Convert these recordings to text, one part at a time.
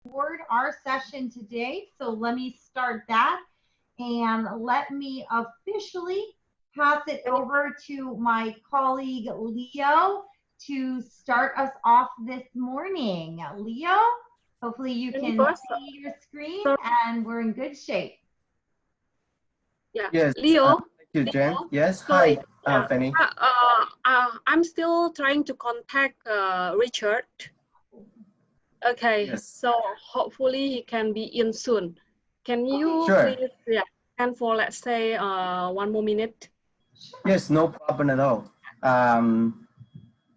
record our session today. So let me start that and let me officially pass it over to my colleague Leo to start us off this morning. Leo, hopefully you Any can first? see your screen So, and we're in good shape. yeah, Yes, Leo. thank you, Jen. Leo. Yes, So, hi, yeah, Fanny. I'm still trying to contact Richard. Okay, Yes, so hopefully he can be in soon. Can you sure. please, yeah, and for let's say 1 more minute? Yes, no problem at all.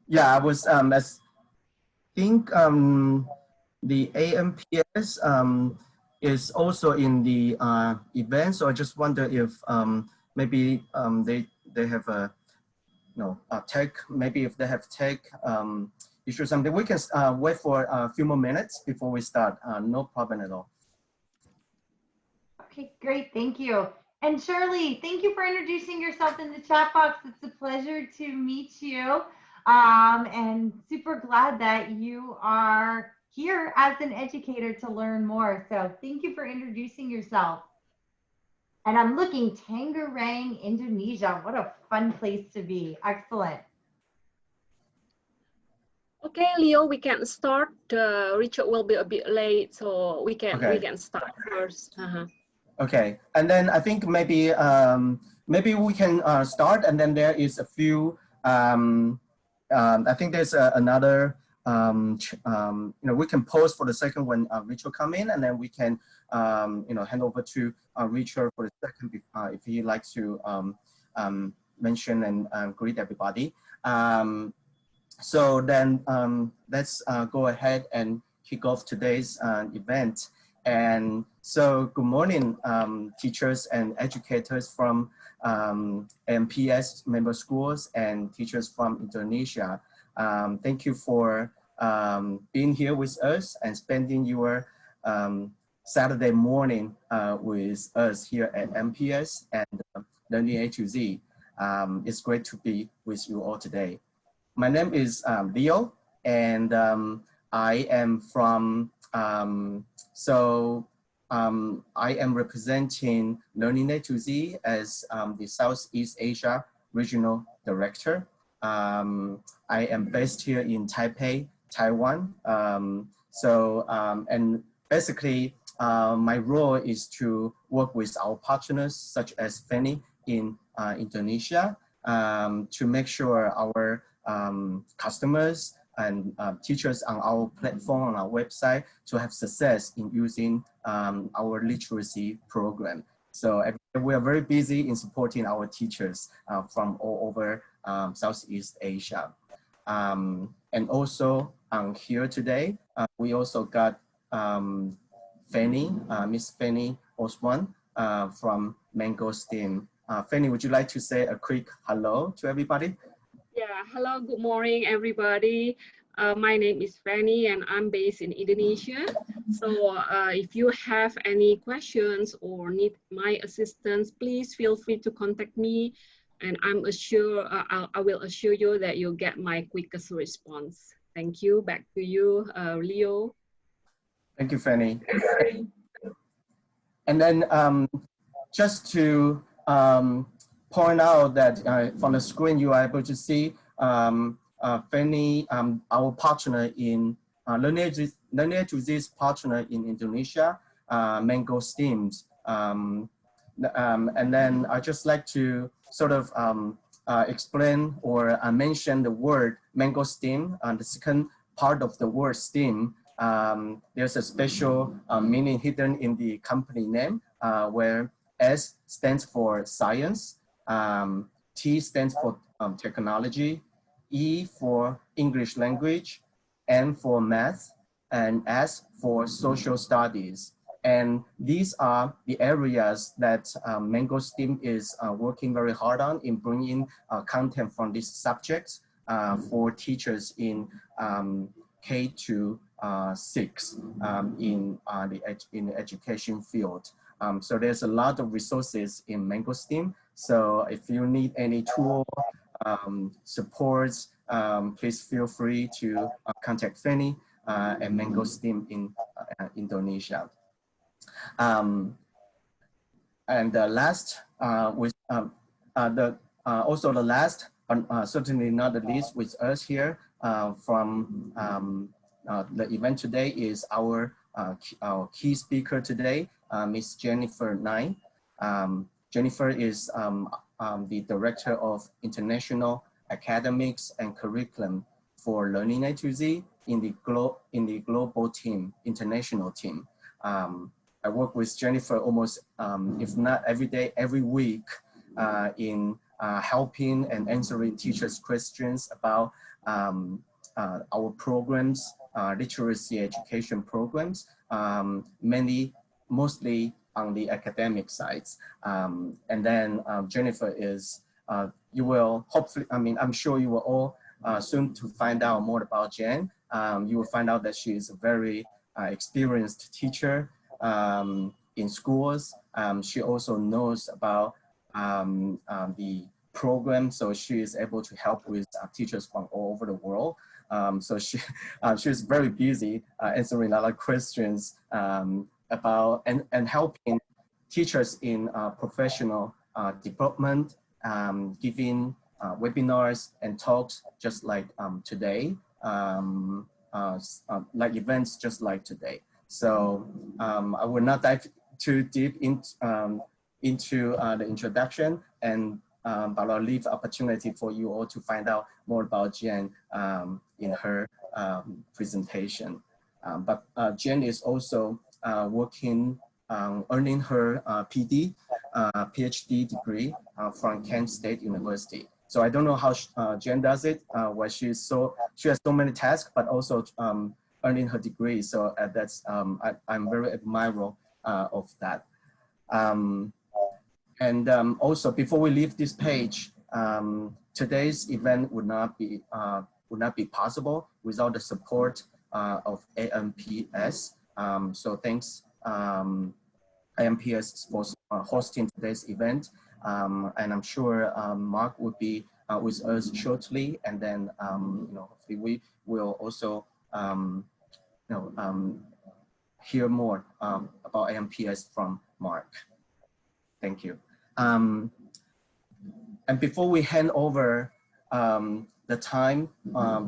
Yeah, I was as think the AMPS is also in the event, so I just wonder if maybe they have a tech, maybe if they have tech issue or something, we can wait for a few more minutes before we start. No problem at all. Okay, great. Thank you. And Shirley, thank you for introducing yourself in the chat box. It's a pleasure to meet you. And super glad that you are here as an educator to learn more. So thank you for introducing yourself. And I'm looking Tangerang, Indonesia. What a fun place to be. Excellent. Okay, Leo, we can start. Richard will be a bit late, so we can start first. Okay, and then I think maybe maybe we can start, and then there is a few. I think there's another. We can pause for the second when Richard come in, and then we can hand over to Richard for the second if he likes to mention and greet everybody. So then let's go ahead and kick off today's event. And so good morning, teachers and educators from MPS member schools and teachers from Indonesia. Thank you for being here with us and spending your Saturday morning with us here at MPS and Learning A to Z. It's great to be with you all today. My name is Leo, and I am from, I am representing Learning A to Z as the Southeast Asia Regional Director. I am based here in Taipei, Taiwan. And basically, my role is to work with our partners, such as Fanny in Indonesia, to make sure our customers and teachers on our platform, on our website, to have success in using our literacy program. So we are very busy in supporting our teachers from all over Southeast Asia. And also here today, we also got Fanny, Miss Fanny Osman from mangosteem. Fanny, would you like to say a quick hello to everybody? Yeah, hello, good morning, everybody. My name is Fanny and I'm based in Indonesia. So if you have any questions or need my assistance, please feel free to contact me. And I will assure you that you'll get my quickest response. Thank you. Back to you, Leo. Thank you, Fanny. And then just to point out that from the screen, you are able to see Fanny, our partner in Learning to Z's partner in Indonesia, mangosteem. And then I just like to sort of explain or mention the word mangosteem. The second part of the word steam, there's a special meaning hidden in the company name where S stands for science, T stands for technology, E for English language, M for math, and S for social studies. And these are the areas that mangosteem is working very hard on in bringing content from these subjects for teachers in K to 6 in the education field. So there's a lot of resources in mangosteem. So if you need any tool, supports, please feel free to contact Fanny. and mangosteem in Indonesia. And the last, also the last, but certainly not the least with us here from the event today is our key speaker today, Ms. Jennifer Nine. Jennifer is the Director of International Academics and Curriculum for Learning A to Z in the global team, international team. I work with Jennifer almost, if not every day, every week in helping and answering teachers' questions about our programs, literacy education programs, mostly on the academic sides. And then Jennifer is, you will hopefully, I'm sure you will all soon to find out more about Jen. You will find out that she is a very experienced teacher in schools. She also knows about the program, so she is able to help with teachers from all over the world. So she's very busy answering a lot of questions about and helping teachers in professional development, giving webinars and talks just like today, like events just like today. So I will not dive too deep into the introduction, and but I'll leave opportunity for you all to find out more about Jen in her presentation. But Jen is also working, earning her PhD degree from Kent State University. So I don't know how Jen does it, where she has so many tasks, but also earning her degree. So that's I'm very admirable of that. Also, before we leave this page, today's event would not be possible without the support of AMPS. So thanks AMPS for hosting today's event, and I'm sure Mark will be with us shortly, and then hopefully we will also hear more about AMPS from Mark. Thank you. And before we hand over the time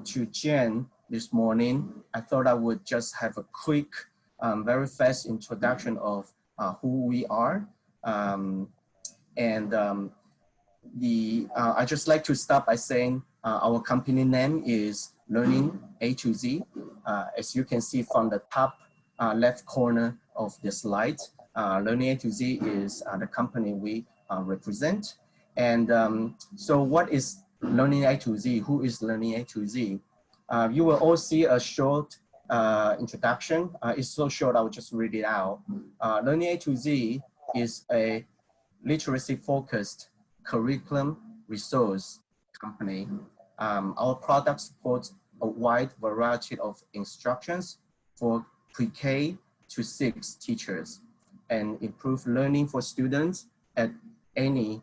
to Jen this morning, I thought I would just have a quick, very fast introduction of who we are. I just like to start by saying our company name is Learning A to Z. As you can see from the top left corner of the slide, Learning A to Z is the company we represent. And so what is Learning A to Z? Who is Learning A to Z? You will all see a short introduction. It's so short, I'll just read it out. Learning A to Z is a literacy-focused curriculum resource company. Our product supports a wide variety of instructions for pre-K to 6 teachers and improve learning for students at any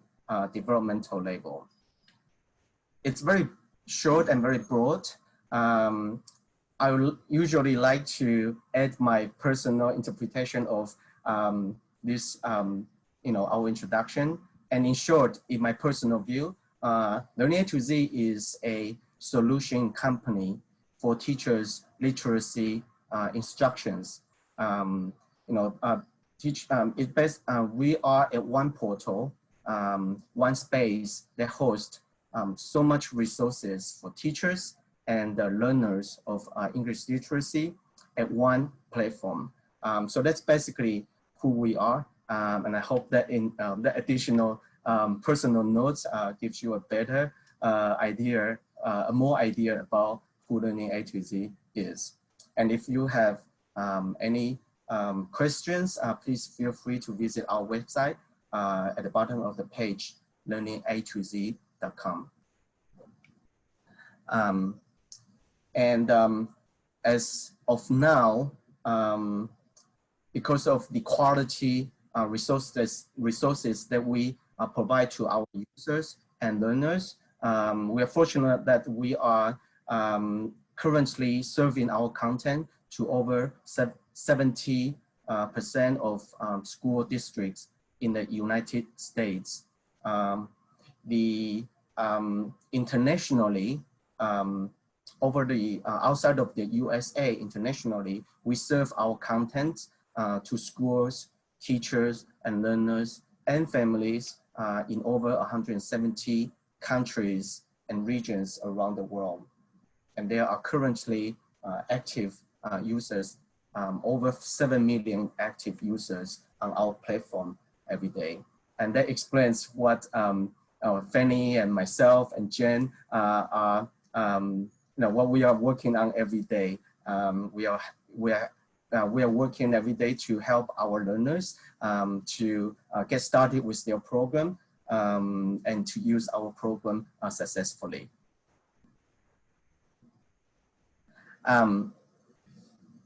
developmental level. It's very short and very broad. I would usually like to add my personal interpretation of this, our introduction. And in short, in my personal view, Learning A to Z is a solution company for teachers' literacy instructions. We are at one portal, one space that hosts so much resources for teachers and the learners of English literacy at one platform. So that's basically who we are. And I hope that in the additional personal notes gives you a better idea, more idea about who Learning A to Z is. And if you have any questions, please feel free to visit our website at the bottom of the page, learninga2z.com. As of now, because of the quality resources that we provide to our users and learners, we are fortunate that we are currently serving our content to over 70% of school districts in the United States. Internationally, over the outside of the USA, internationally, we serve our content to schools, teachers, and learners and families in over 170 countries and regions around the world. And there are currently active users, over 7 million active users on our platform every day. And that explains what Fanny and myself and Jen are, what we are working on every day. We are working every day to help our learners to get started with their program and to use our program successfully.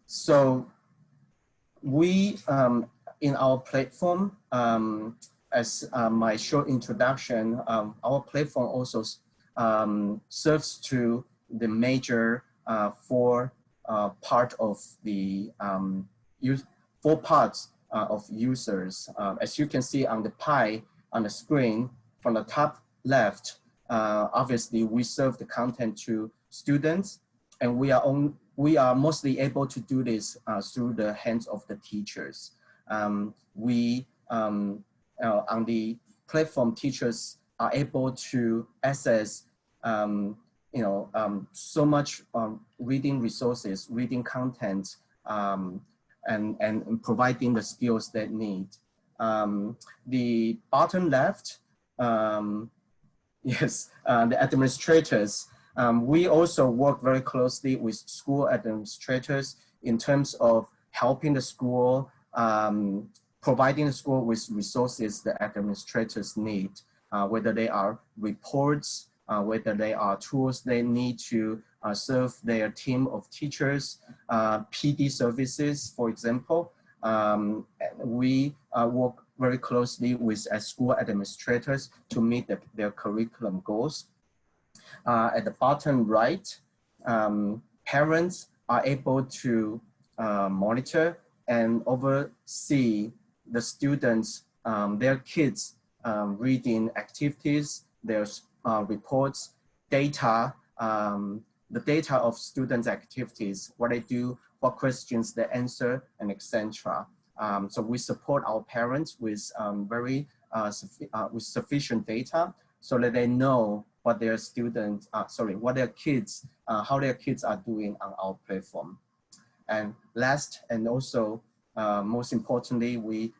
So we, in our platform, as my short introduction, our platform also serves to the major four parts of users. As you can see on the pie on the screen, from the top left, obviously we serve the content to students, and we are mostly able to do this through the hands of the teachers. On the platform, teachers are able to access so much reading resources, reading content, and providing the skills they need. The bottom left, yes, the administrators. We also work very closely with school administrators in terms of helping the school, providing the school with resources the administrators need, whether they are reports, whether they are tools they need to serve their team of teachers, PD services, for example. We work very closely with school administrators to meet their curriculum goals. At the bottom right, parents are able to monitor and oversee the students, their kids' reading activities, their reports, data, the data of students' activities, what they do, what questions they answer, and etc. So we support our parents with with sufficient data so that they know what their students, what their kids, how their kids are doing on our platform. And last, and also most importantly, we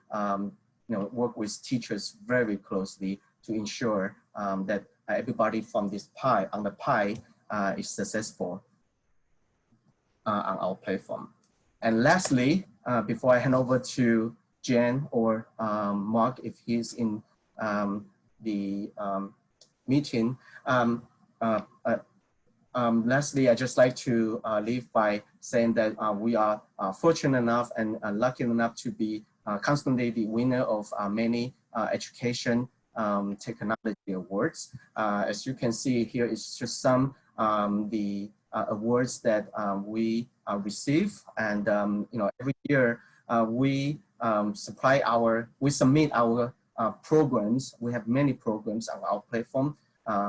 work with teachers very closely to ensure that everybody from this pie, on the pie, is successful on our platform. And lastly, before I hand over to Jen or Mark, if he's in the meeting, lastly, I'd just like to leave by saying that we are fortunate enough and lucky enough to be constantly the winner of many education technology awards. As you can see here, it's just some the awards that we receive, and every year we submit our programs. We have many programs on our platform,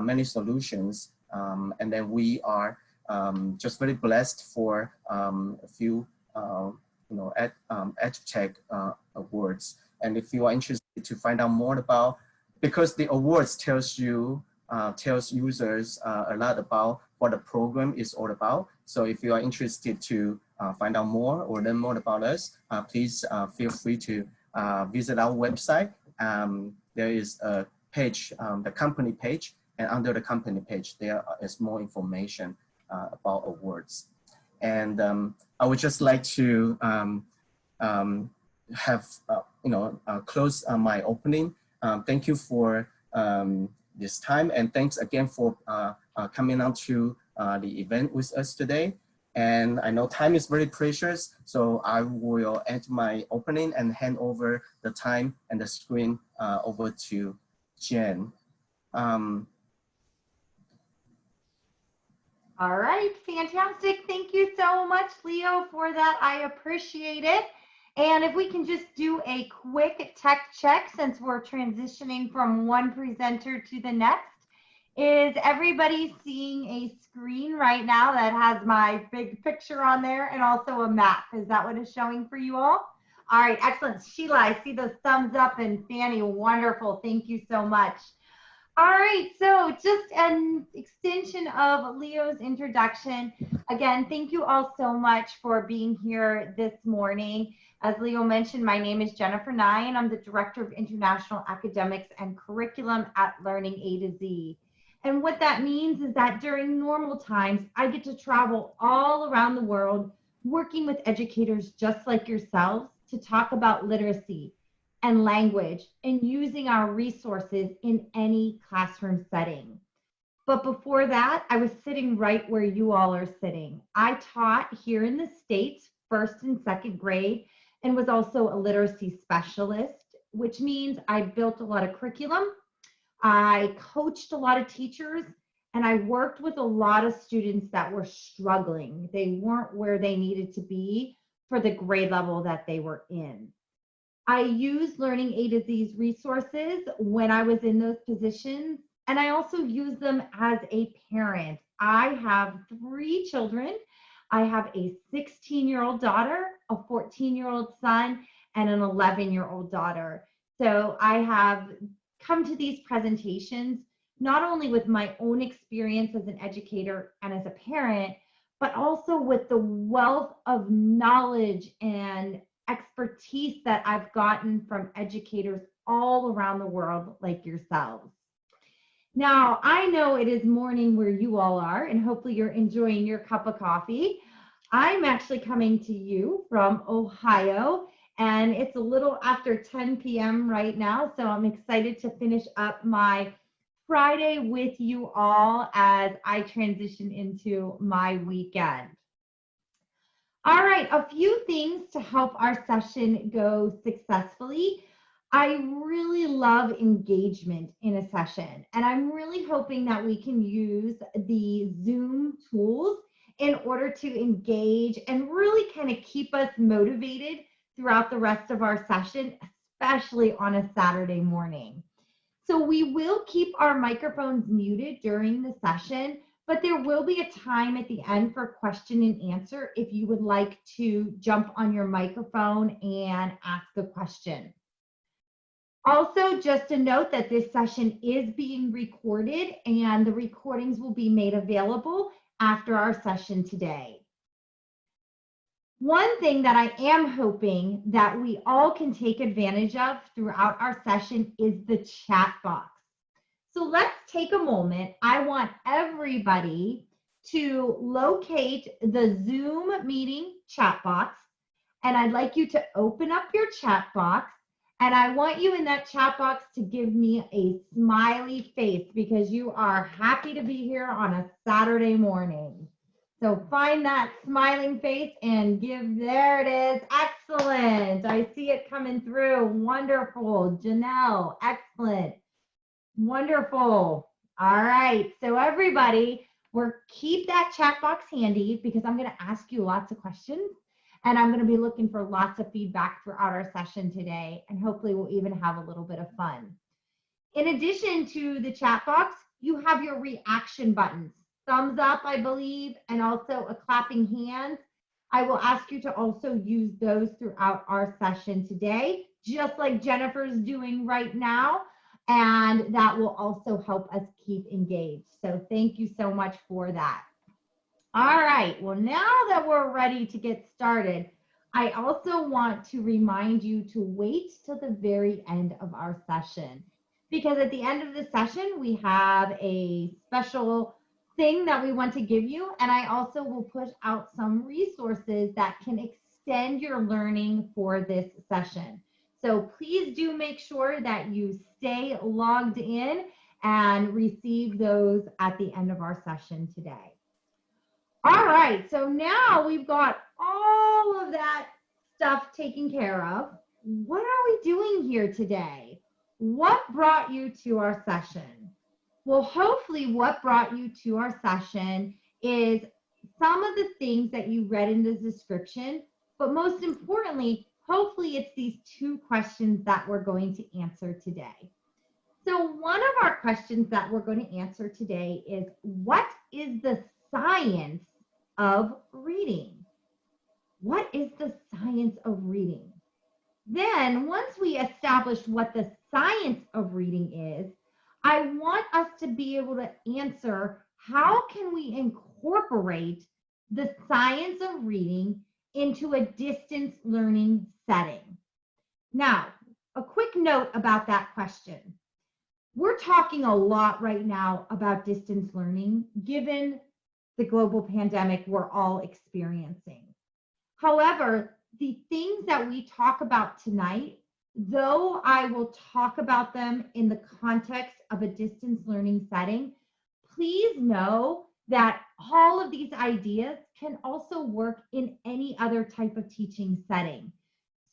many solutions, and then we are just very blessed for a few EdTech awards. And if you are interested to find out more about, because the awards tells users a lot about what the program is all about. So if you are interested to find out more or learn more about us, please feel free to visit our website. There is a page, the company page, and under the company page, there is more information about awards. And I would just like to close my opening. Thank you for this time, and thanks again for coming out to the event with us today. And I know time is very precious, so I will end my opening and hand over the time and the screen over to Jen. All right, fantastic. Thank you so much, Leo, for that. I appreciate it. And if we can just do a quick tech check since we're transitioning from one presenter to the next. Is everybody seeing a screen right now that has my big picture on there and also a map? Is that what it's showing for you all? All right, excellent. Sheila, I see those thumbs up, and Fanny, wonderful. Thank you so much. All right, so just an extension of Leo's introduction. Again, thank you all so much for being here this morning. As Leo mentioned, my name is Jennifer Nye, and I'm the Director of International Academics and Curriculum at Learning A to Z. And what that means is that during normal times, I get to travel all around the world working with educators just like yourselves to talk about literacy and language and using our resources in any classroom setting. But before that, I was sitting right where you all are sitting. I taught here in the States, first and second grade, and was also a literacy specialist, which means I built a lot of curriculum. I coached a lot of teachers, and I worked with a lot of students that were struggling. They weren't where they needed to be for the grade level that they were in. I used Learning A to Z's resources when I was in those positions, and I also use them as a parent. I have 3 children. I have a 16-year-old daughter, a 14-year-old son, and an 11-year-old daughter. So I have come to these presentations not only with my own experience as an educator and as a parent, but also with the wealth of knowledge and expertise that I've gotten from educators all around the world like yourselves. Now, I know it is morning where you all are, and hopefully you're enjoying your cup of coffee. I'm actually coming to you from Ohio, and it's a little after 10 p.m. right now, so I'm excited to finish up my Friday with you all as I transition into my weekend. All right, a few things to help our session go successfully. I really love engagement in a session, and I'm really hoping that we can use the Zoom tools in order to engage and really kind of keep us motivated throughout the rest of our session, especially on a Saturday morning. So we will keep our microphones muted during the session, but there will be a time at the end for question and answer if you would like to jump on your microphone and ask a question. Also, just a note that this session is being recorded and the recordings will be made available after our session today. One thing that I am hoping that we all can take advantage of throughout our session is the chat box. So let's take a moment. I want everybody to locate the Zoom meeting chat box, and I'd like you to open up your chat box, and I want you in that chat box to give me a smiley face because you are happy to be here on a Saturday morning. So find that smiling face and give, there it is, excellent. I see it coming through, wonderful. Janelle, excellent. Wonderful. All right. So everybody, keep that chat box handy because I'm going to ask you lots of questions and I'm going to be looking for lots of feedback throughout our session today. And hopefully we'll even have a little bit of fun. In addition to the chat box, you have your reaction buttons. Thumbs up, I believe, and also a clapping hands. I will ask you to also use those throughout our session today, just like Jennifer's doing right now. And that will also help us keep engaged. So thank you so much for that. All right, well, now that we're ready to get started, I also want to remind you to wait till the very end of our session, because at the end of the session, we have a special thing that we want to give you. And I also will push out some resources that can extend your learning for this session. So please do make sure that you stay logged in and receive those at the end of our session today. All right, so now we've got all of that stuff taken care of. What are we doing here today? What brought you to our session? Well, hopefully what brought you to our session is some of the things that you read in the description, but most importantly, hopefully it's these two questions that we're going to answer today. So one of our questions that we're going to answer today is, what is the science of reading? What is the science of reading? Then, once we establish what the science of reading is, I want us to be able to answer, how can we incorporate the science of reading into a distance learning setting? Now, a quick note about that question. We're talking a lot right now about distance learning, given the global pandemic we're all experiencing. However, the things that we talk about tonight, though I will talk about them in the context of a distance learning setting, please know that all of these ideas can also work in any other type of teaching setting.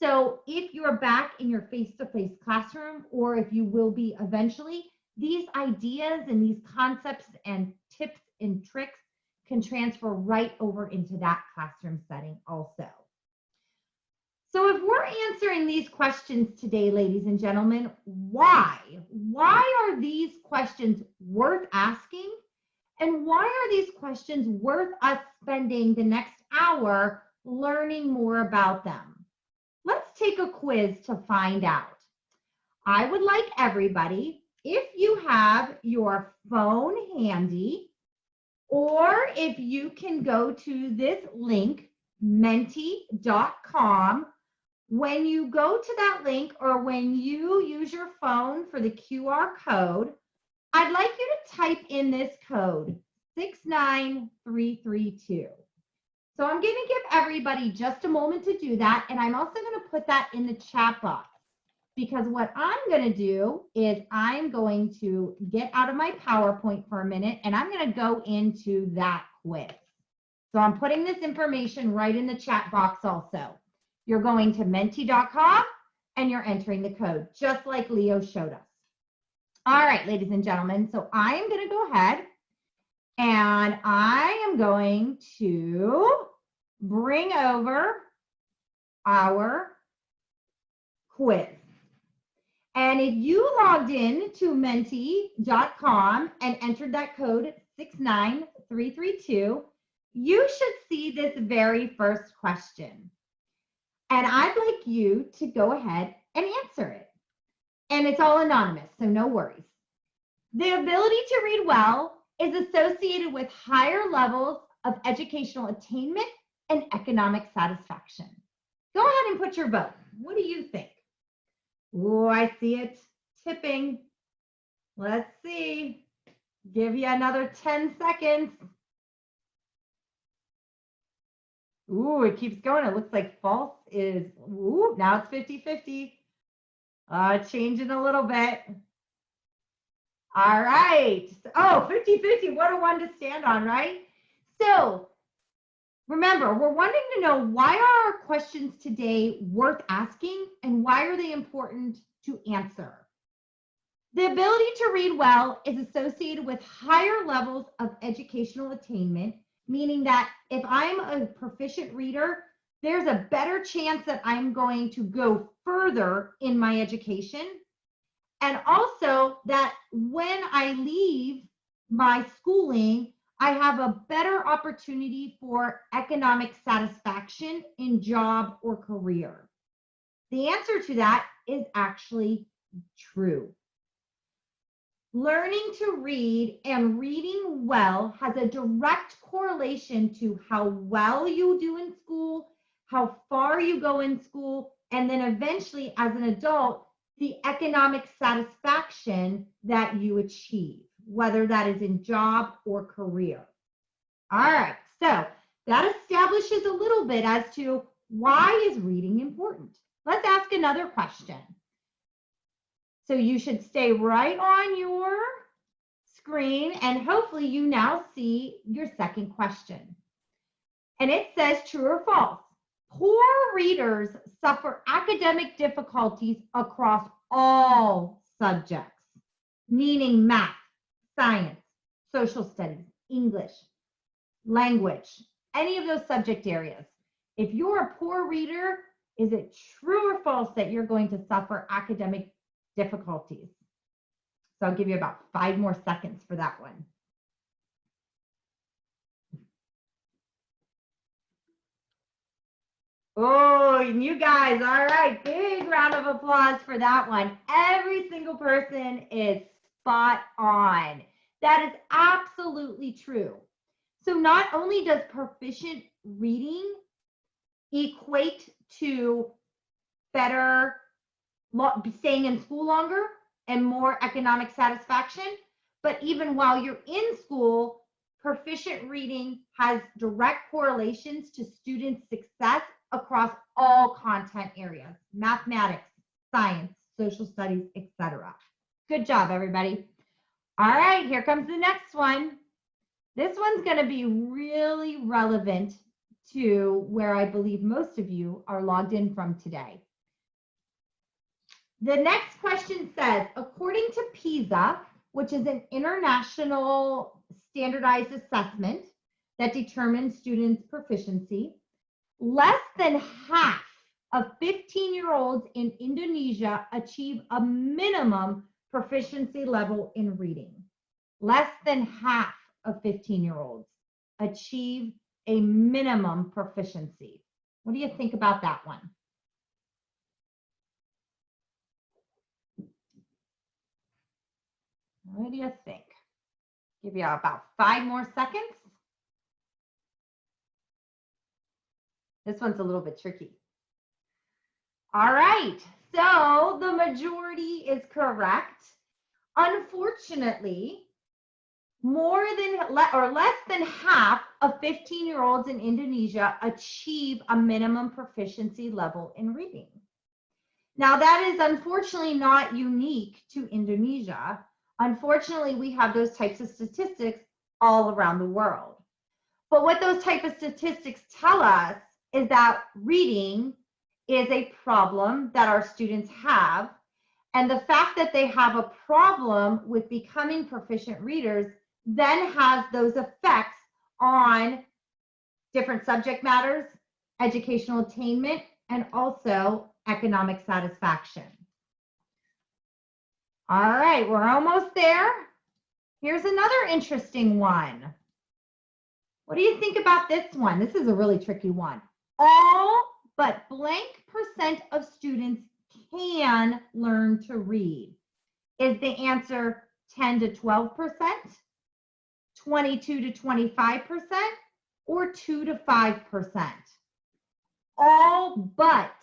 So if you're back in your face-to-face classroom, or if you will be eventually, these ideas and these concepts and tips and tricks can transfer right over into that classroom setting also. So if we're answering these questions today, ladies and gentlemen, why? Why are these questions worth asking? And why are these questions worth us spending the next hour learning more about them? Let's take a quiz to find out. I would like everybody, if you have your phone handy, or if you can go to this link, menti.com, when you go to that link, or when you use your phone for the QR code, I'd like you to type in this code, 69332. So I'm going to give everybody just a moment to do that, and I'm also going to put that in the chat box, because what I'm going to do is I'm going to get out of my PowerPoint for a minute, and I'm going to go into that quiz. So I'm putting this information right in the chat box also. You're going to menti.com and you're entering the code, just like Leo showed us. All right, ladies and gentlemen, so I am going to go ahead and I am going to bring over our quiz. And if you logged in to menti.com and entered that code 69332, you should see this very first question. And I'd like you to go ahead and answer it. And it's all anonymous, so no worries. The ability to read well is associated with higher levels of educational attainment and economic satisfaction. Go ahead and put your vote. What do you think? Oh, I see it tipping. Let's see. Give you another 10 seconds. Ooh, it keeps going. It looks like false is, ooh, now it's 50-50. Changing a little bit. All right. Oh, 50-50, what a one to stand on, right? So remember, we're wanting to know, why are our questions today worth asking, and why are they important to answer? The ability to read well is associated with higher levels of educational attainment, meaning that if I'm a proficient reader, there's a better chance that I'm going to go further in my education. And also that when I leave my schooling, I have a better opportunity for economic satisfaction in job or career. The answer to that is actually true. Learning to read and reading well has a direct correlation to how well you do in school, how far you go in school, and then eventually as an adult, the economic satisfaction that you achieve, whether that is in job or career. All right, so that establishes a little bit as to, why is reading important? Let's ask another question. So you should stay right on your screen, and hopefully you now see your second question. And it says, true or false? Poor readers suffer academic difficulties across all subjects, meaning math, science, social studies, English. language, any of those subject areas. If you're a poor reader, is it true or false that you're going to suffer academic difficulties? So I'll give you about 5 more seconds for that one. Oh, and you guys, all right, big round of applause for that one. Every single person is spot on. That is absolutely true. So not only does proficient reading equate to better staying in school longer and more economic satisfaction, but even while you're in school, proficient reading has direct correlations to students' success across all content areas: mathematics, science, social studies, etc. Good job, everybody. All right, here comes the next one. This one's going to be really relevant to where I believe most of you are logged in from today. The next question says, according to PISA, which is an international standardized assessment that determines students' proficiency, less than half of 15-year-olds in Indonesia achieve a minimum proficiency level in reading. Less than half of 15-year-olds achieve a minimum proficiency. What do you think about that one? What do you think? Give you about 5 more seconds. This one's a little bit tricky. All right, so the majority is correct. Unfortunately, less than half of 15-year-olds in Indonesia achieve a minimum proficiency level in reading. Now, that is unfortunately not unique to Indonesia. Unfortunately, we have those types of statistics all around the world. But what those type of statistics tell us is that reading is a problem that our students have. And the fact that they have a problem with becoming proficient readers then has those effects on different subject matters, educational attainment, and also economic satisfaction. All right, we're almost there. Here's another interesting one. What do you think about this one? This is a really tricky one. All but blank % of students can learn to read. Is the answer 10 to 12%, 22 to 25%, or 2 to 5%? All but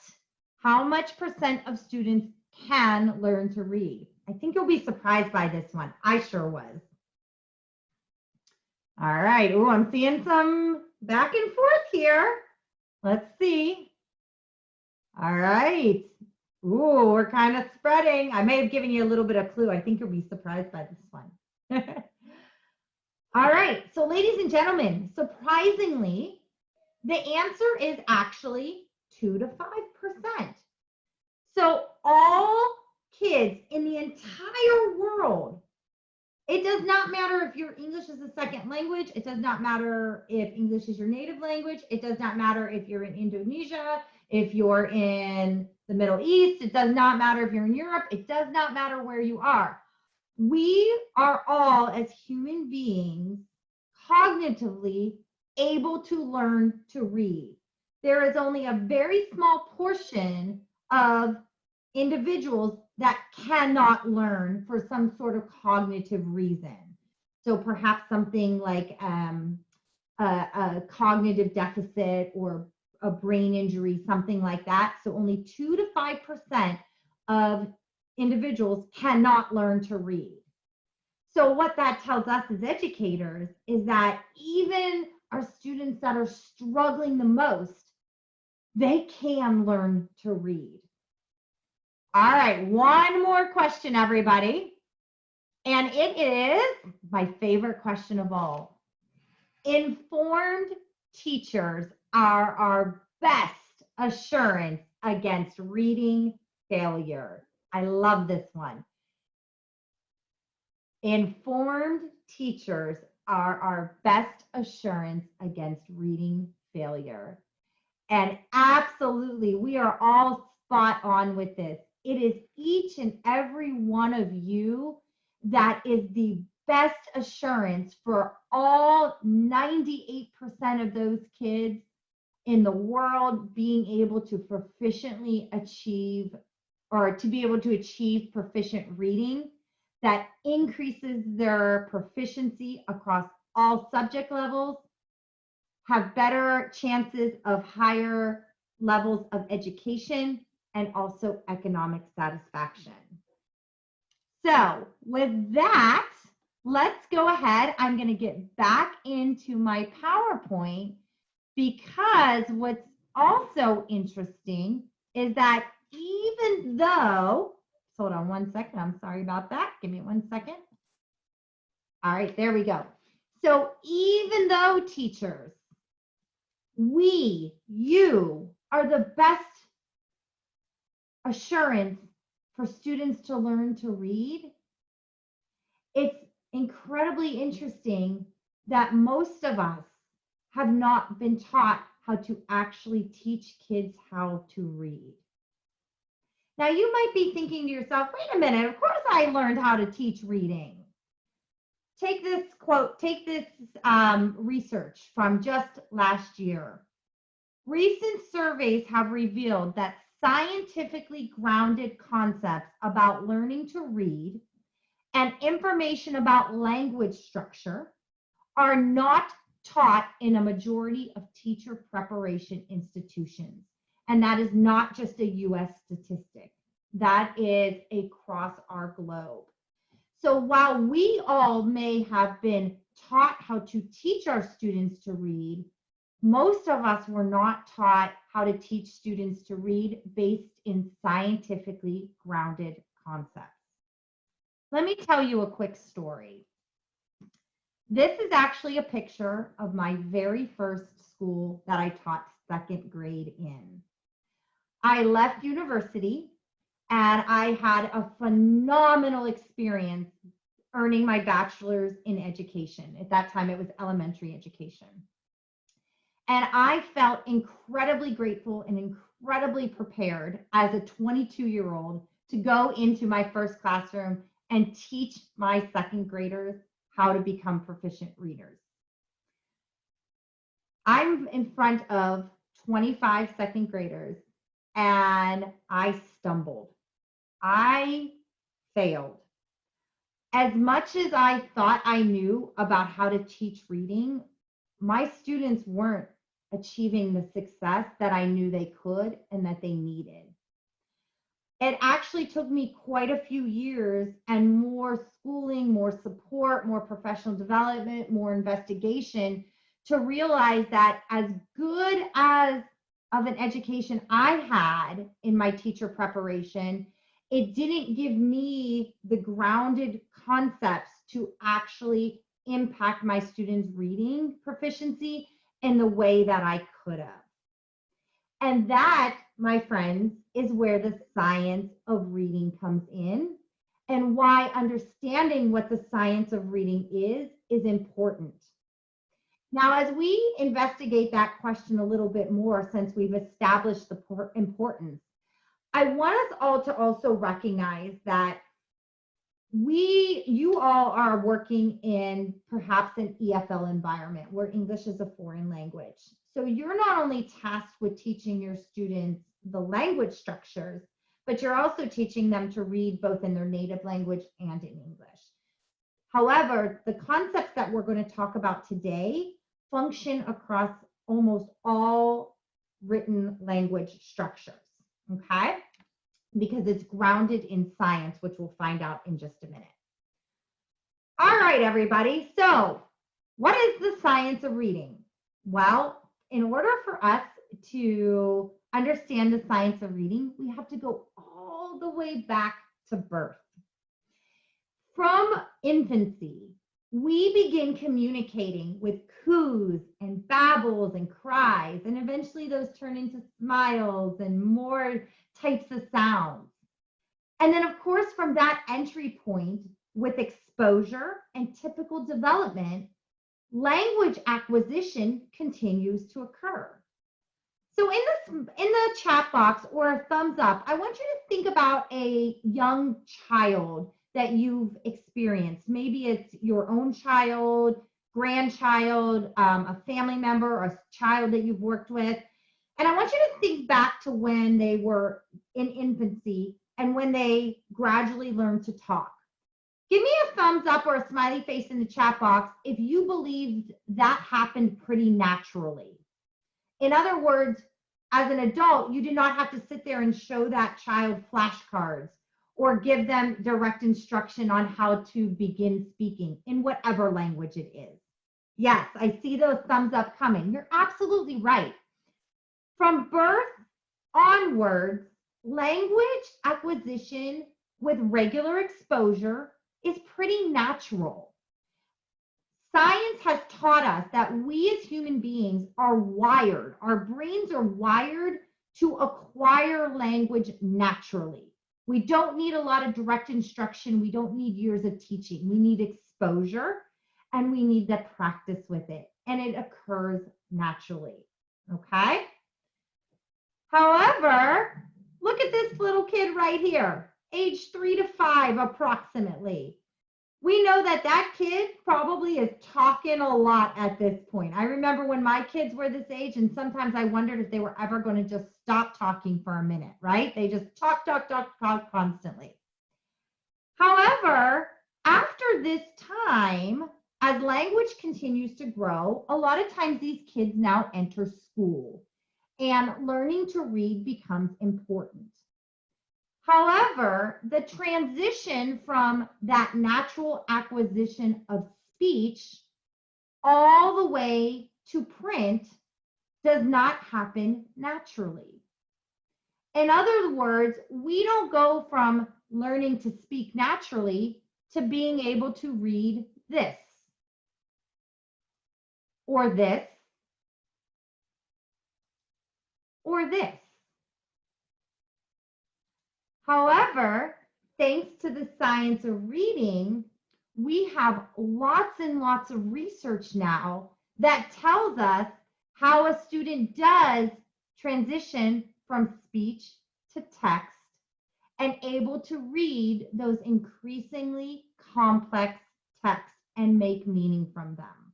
how much % of students can learn to read? I think you'll be surprised by this one. I sure was. All right. Oh, I'm seeing some back and forth here. Let's see. All right. Ooh, we're kind of spreading. I may have given you a little bit of clue. I think you'll be surprised by this one. All right. So ladies and gentlemen, surprisingly, the answer is actually 2 to 5%. So all kids in the entire world, it does not matter if your English is a second language. It does not matter if English is your native language. It does not matter if you're in Indonesia, if you're in the Middle East. It does not matter if you're in Europe. It does not matter where you are. We are all, as human beings, cognitively able to learn to read. There is only a very small portion of individuals that cannot learn for some sort of cognitive reason. So perhaps something like a cognitive deficit or a brain injury, something like that. So only 2 to 5% of individuals cannot learn to read. So what that tells us as educators is that even our students that are struggling the most, they can learn to read. All right, one more question, everybody. And it is my favorite question of all. Informed teachers are our best assurance against reading failure. I love this one. Informed teachers are our best assurance against reading failure. And absolutely, we are all spot on with this. It is each and every one of you that is the best assurance for all 98% of those kids in the world being able to proficiently achieve, or to be able to achieve proficient reading that increases their proficiency across all subject levels, have better chances of higher levels of education, and also economic satisfaction. So with that, let's go ahead. I'm going to get back into my PowerPoint, because what's also interesting is that even though, hold on one second, I'm sorry about that. Give me 1 second. All right, there we go. So even though teachers, you are the best assurance for students to learn to read, it's incredibly interesting that most of us have not been taught how to actually teach kids how to read. Now, you might be thinking to yourself, wait a minute, of course I learned how to teach reading. Take this quote, take this research from just last year. Recent surveys have revealed that scientifically grounded concepts about learning to read and information about language structure are not taught in a majority of teacher preparation institutions. And that is not just a US statistic. That is across our globe. So while we all may have been taught how to teach our students to read, most of us were not taught how to teach students to read based in scientifically grounded concepts. Let me tell you a quick story. This is actually a picture of my very first school that I taught second grade in. I left university and I had a phenomenal experience earning my bachelor's in education. At that time, it was elementary education. And I felt incredibly grateful and incredibly prepared as a 22-year-old to go into my first classroom and teach my second graders how to become proficient readers. I'm in front of 25 second graders and I stumbled. I failed. As much as I thought I knew about how to teach reading, my students weren't achieving the success that I knew they could and that they needed. It actually took me quite a few years and more schooling, more support, more professional development, more investigation to realize that as good as of an education I had in my teacher preparation, it didn't give me the grounded concepts to actually impact my students' reading proficiency in the way that I could have. And that, my friends, is where the science of reading comes in, and why understanding what the science of reading is important. Now, as we investigate that question a little bit more, since we've established the importance, I want us all to also recognize that you all are working in perhaps an EFL environment where English is a foreign language. So you're not only tasked with teaching your students the language structures, but you're also teaching them to read both in their native language and in English. However, the concepts that we're going to talk about today function across almost all written language structures, okay? Because it's grounded in science, which we'll find out in just a minute. All right, everybody. So what is the science of reading? Well, in order for us to understand the science of reading, we have to go all the way back to birth. From infancy, we begin communicating with coos and babbles and cries, and eventually those turn into smiles and more types of sounds. And then, of course, from that entry point with exposure and typical development, language acquisition continues to occur. So in the chat box or a thumbs up, I want you to think about a young child that you've experienced. Maybe it's your own child, grandchild, a family member, or a child that you've worked with. And I want you to think back to when they were in infancy and when they gradually learned to talk. Give me a thumbs up or a smiley face in the chat box if you believe that happened pretty naturally. In other words, as an adult, you do not have to sit there and show that child flashcards or give them direct instruction on how to begin speaking in whatever language it is. Yes, I see those thumbs up coming. You're absolutely right. From birth onwards, language acquisition with regular exposure is pretty natural. Science has taught us that we as human beings are wired, our brains are wired to acquire language naturally. We don't need a lot of direct instruction. We don't need years of teaching. We need exposure and we need to practice with it. And it occurs naturally, okay? However, look at this little kid right here, age 3 to 5 approximately. We know that that kid probably is talking a lot at this point. I remember when my kids were this age, and sometimes I wondered if they were ever going to just stop talking for a minute, right? They just talk constantly. However, after this time, as language continues to grow, a lot of times these kids now enter school, and learning to read becomes important. However, the transition from that natural acquisition of speech all the way to print does not happen naturally. In other words, we don't go from learning to speak naturally to being able to read this or this or this. However, thanks to the science of reading, we have lots and lots of research now that tells us how a student does transition from speech to text and able to read those increasingly complex texts and make meaning from them.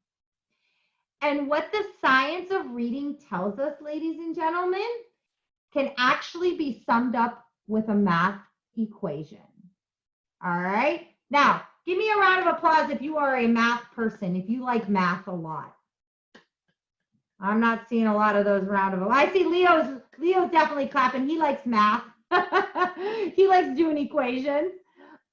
And what the science of reading tells us, ladies and gentlemen, can actually be summed up with a math equation. All right. Now, give me a round of applause if you are a math person, if you like math a lot. I'm not seeing a lot of those round of applause. I see Leo's definitely clapping. He likes math. He likes doing equations.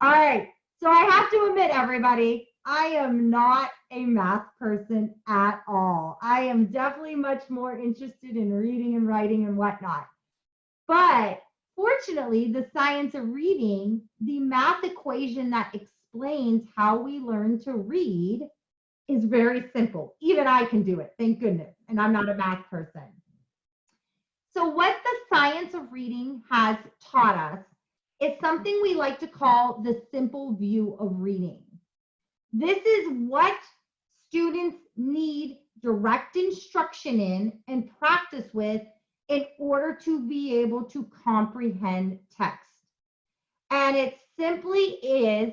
All right. So I have to admit, everybody, I am not a math person at all. I am definitely much more interested in reading and writing and whatnot. But fortunately, the science of reading, the math equation that explains how we learn to read, is very simple. Even I can do it, thank goodness, and I'm not a math person. So what the science of reading has taught us is something we like to call the simple view of reading. This is what students need direct instruction in and practice with in order to be able to comprehend text. And it simply is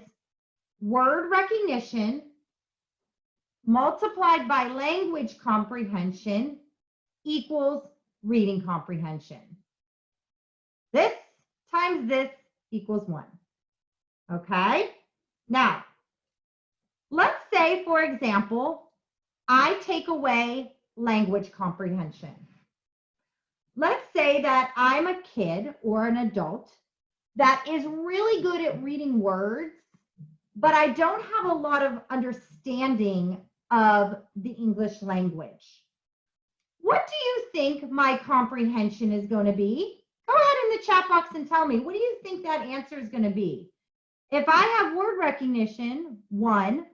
word recognition multiplied by language comprehension equals reading comprehension. This times this equals 1. Okay? Now, let's say, for example, I take away language comprehension. Let's say that I'm a kid or an adult that is really good at reading words, but I don't have a lot of understanding of the English language. What do you think my comprehension is going to be? Go ahead in the chat box and tell me, what do you think that answer is going to be? If I have word recognition, 1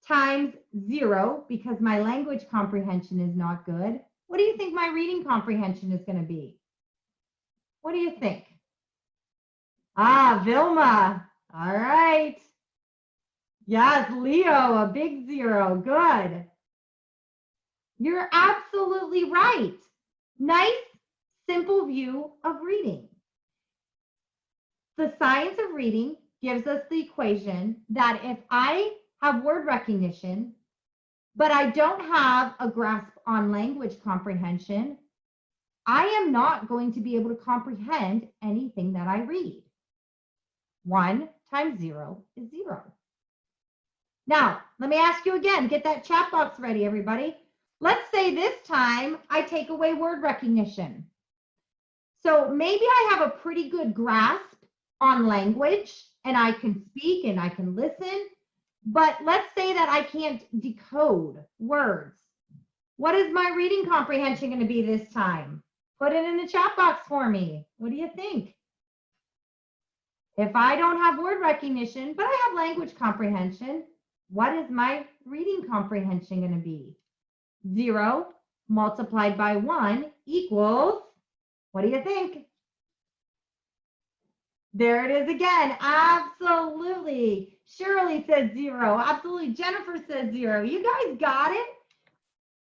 times 0, because my language comprehension is not good, what do you think my reading comprehension is going to be? What do you think? Ah, Vilma. All right. Yes, Leo, a big 0. Good. You're absolutely right. Nice, simple view of reading. The science of reading gives us the equation that if I have word recognition, but I don't have a grasp on language comprehension, I am not going to be able to comprehend anything that I read. 1 times 0 is 0. Now, let me ask you again, get that chat box ready, everybody. Let's say this time I take away word recognition. So maybe I have a pretty good grasp on language and I can speak and I can listen, but let's say that I can't decode words. What is my reading comprehension going to be this time? Put it in the chat box for me. What do you think? If I don't have word recognition, but I have language comprehension, what is my reading comprehension going to be? 0 multiplied by 1 equals, what do you think? There it is again. Absolutely. Shirley says 0. Absolutely. Jennifer says 0. You guys got it?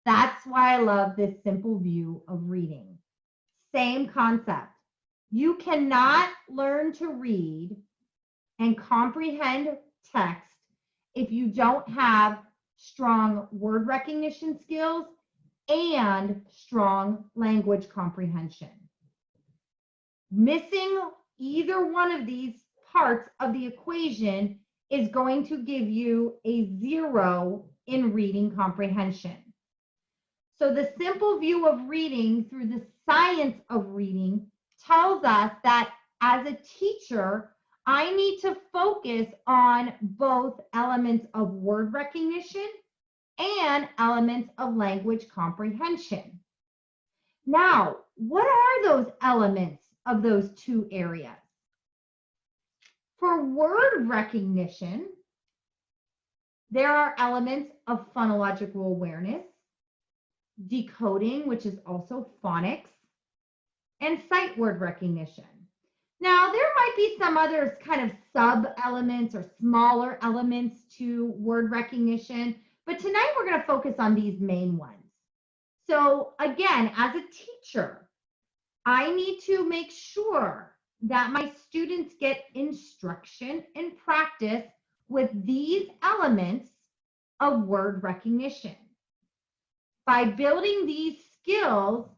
That's why I love this simple view of reading. Same concept. You cannot learn to read and comprehend text if you don't have strong word recognition skills and strong language comprehension. Missing either one of these parts of the equation is going to give you a 0 in reading comprehension. So the simple view of reading through the science of reading tells us that as a teacher, I need to focus on both elements of word recognition and elements of language comprehension. Now, what are those elements of those two areas? For word recognition, there are elements of phonological awareness, decoding, which is also phonics, and sight word recognition. Now, there might be some other kind of sub-elements or smaller elements to word recognition, but tonight we're going to focus on these main ones. So again, as a teacher, I need to make sure that my students get instruction and practice with these elements of word recognition. By building these skills,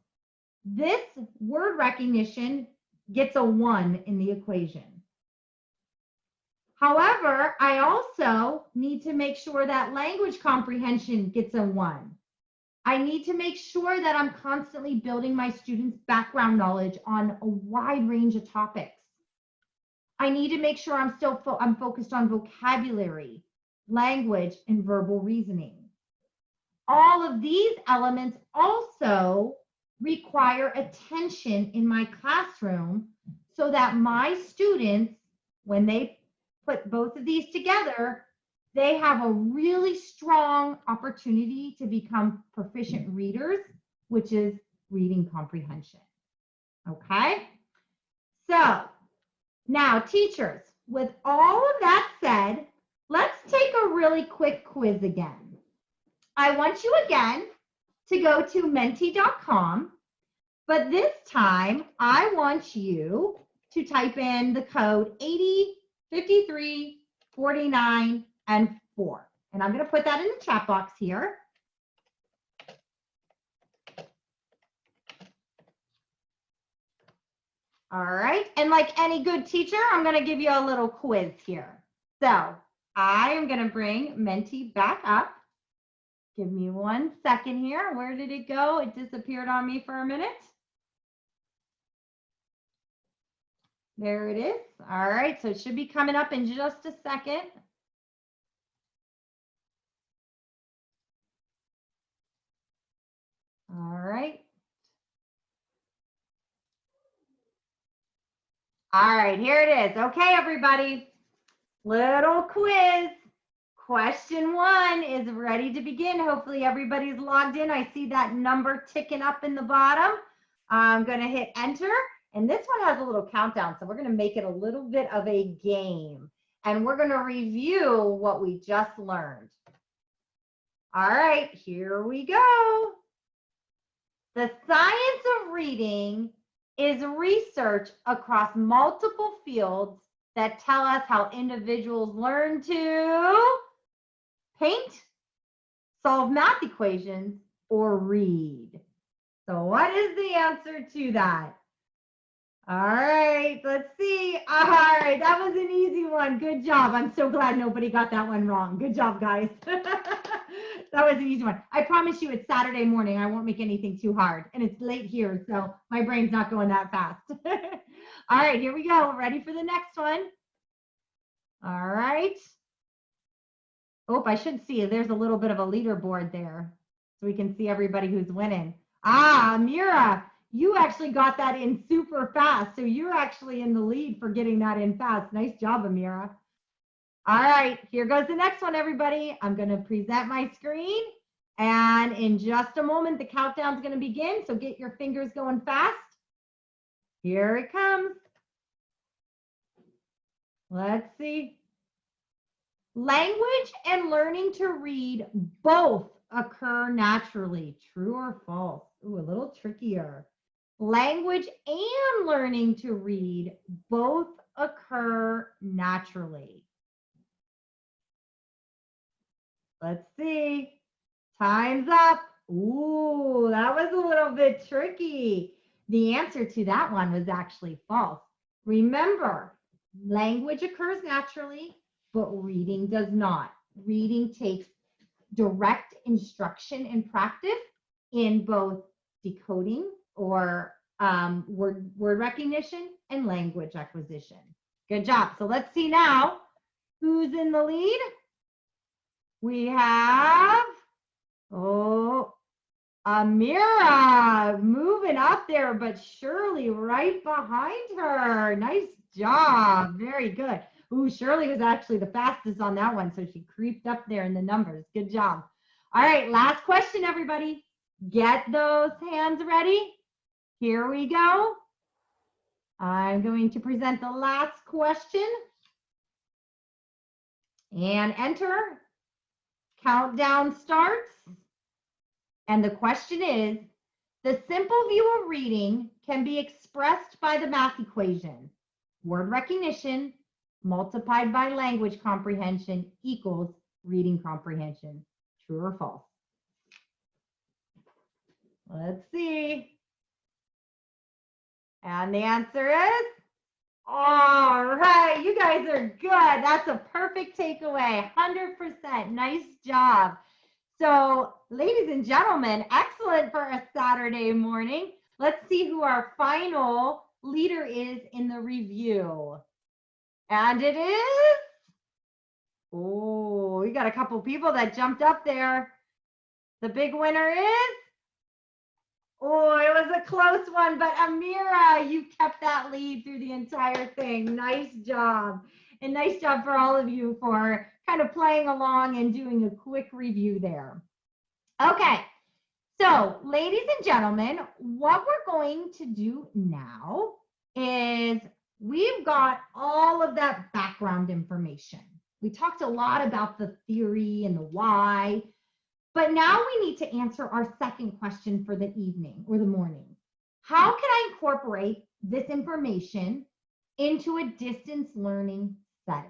this word recognition gets a 1 in the equation. However, I also need to make sure that language comprehension gets a 1. I need to make sure that I'm constantly building my students' background knowledge on a wide range of topics. I need to make sure I'm focused on vocabulary, language, and verbal reasoning. All of these elements also require attention in my classroom so that my students, when they put both of these together, they have a really strong opportunity to become proficient readers, which is reading comprehension. Okay? So now, teachers, with all of that said, let's take a really quick quiz again. I want you again to go to menti.com, but this time I want you to type in the code 80, 53, 49, and 4. And I'm going to put that in the chat box here. All right, and like any good teacher, I'm going to give you a little quiz here. So I am going to bring Menti back up. Give me 1 second here. Where did it go? It disappeared on me for a minute. There it is. All right, so it should be coming up in just a second. All right. All right, here it is. Okay, everybody. Little quiz. Question 1 is ready to begin. Hopefully everybody's logged in. I see that number ticking up in the bottom. I'm going to hit enter. And this one has a little countdown. So we're going to make it a little bit of a game. And we're going to review what we just learned. All right, here we go. The science of reading is research across multiple fields that tell us how individuals learn to paint, solve math equations, or read. So what is the answer to that? All right, let's see. All right, that was an easy one. Good job. I'm so glad nobody got that one wrong. Good job, guys. That was an easy one. I promise you it's Saturday morning. I won't make anything too hard. And it's late here, so my brain's not going that fast. All right, here we go. Ready for the next one? All right. Oh, I should see. There's a little bit of a leaderboard there so we can see everybody who's winning. Ah, Amira, you actually got that in super fast. So you're actually in the lead for getting that in fast. Nice job, Amira. All right, here goes the next one, everybody. I'm going to present my screen. And in just a moment, the countdown is going to begin. So get your fingers going fast. Here it comes. Let's see. Language and learning to read both occur naturally. True or false? Ooh, a little trickier. Language and learning to read both occur naturally. Let's see. Time's up. Ooh, that was a little bit tricky. The answer to that one was actually false. Remember, language occurs naturally, but reading does not. Reading takes direct instruction and practice in both decoding or word recognition and language acquisition. Good job. So let's see now who's in the lead. We have, Amira moving up there, but Shirley right behind her. Nice job. Very good. Ooh, Shirley was actually the fastest on that one, so she creeped up there in the numbers. Good job. All right, last question, everybody. Get those hands ready. Here we go. I'm going to present the last question. And enter. Countdown starts. And the question is, the simple view of reading can be expressed by the math equation. Word recognition multiplied by language comprehension equals reading comprehension. True or false? Let's see. And the answer is, all right, you guys are good. That's a perfect takeaway, 100%. Nice job. So, ladies and gentlemen, excellent for a Saturday morning. Let's see who our final leader is in the review. And it is, oh, we got a couple people that jumped up there. The big winner is, oh, it was a close one, but Amira, you kept that lead through the entire thing. Nice job. And nice job for all of you for kind of playing along and doing a quick review there. Okay, so ladies and gentlemen, what we're going to do now is we've got all of that background information. We talked a lot about the theory and the why, but now we need to answer our second question for the evening or the morning. How can I incorporate this information into a distance learning setting?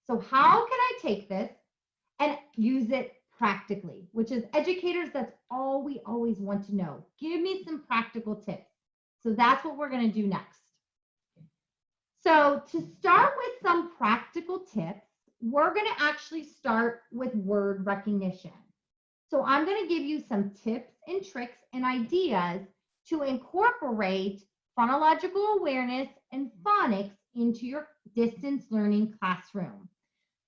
So how can I take this and use it practically, which is educators, that's all we always want to know. Give me some practical tips. So that's what we're going to do next. So to start with some practical tips, we're going to actually start with word recognition. So I'm going to give you some tips and tricks and ideas to incorporate phonological awareness and phonics into your distance learning classroom.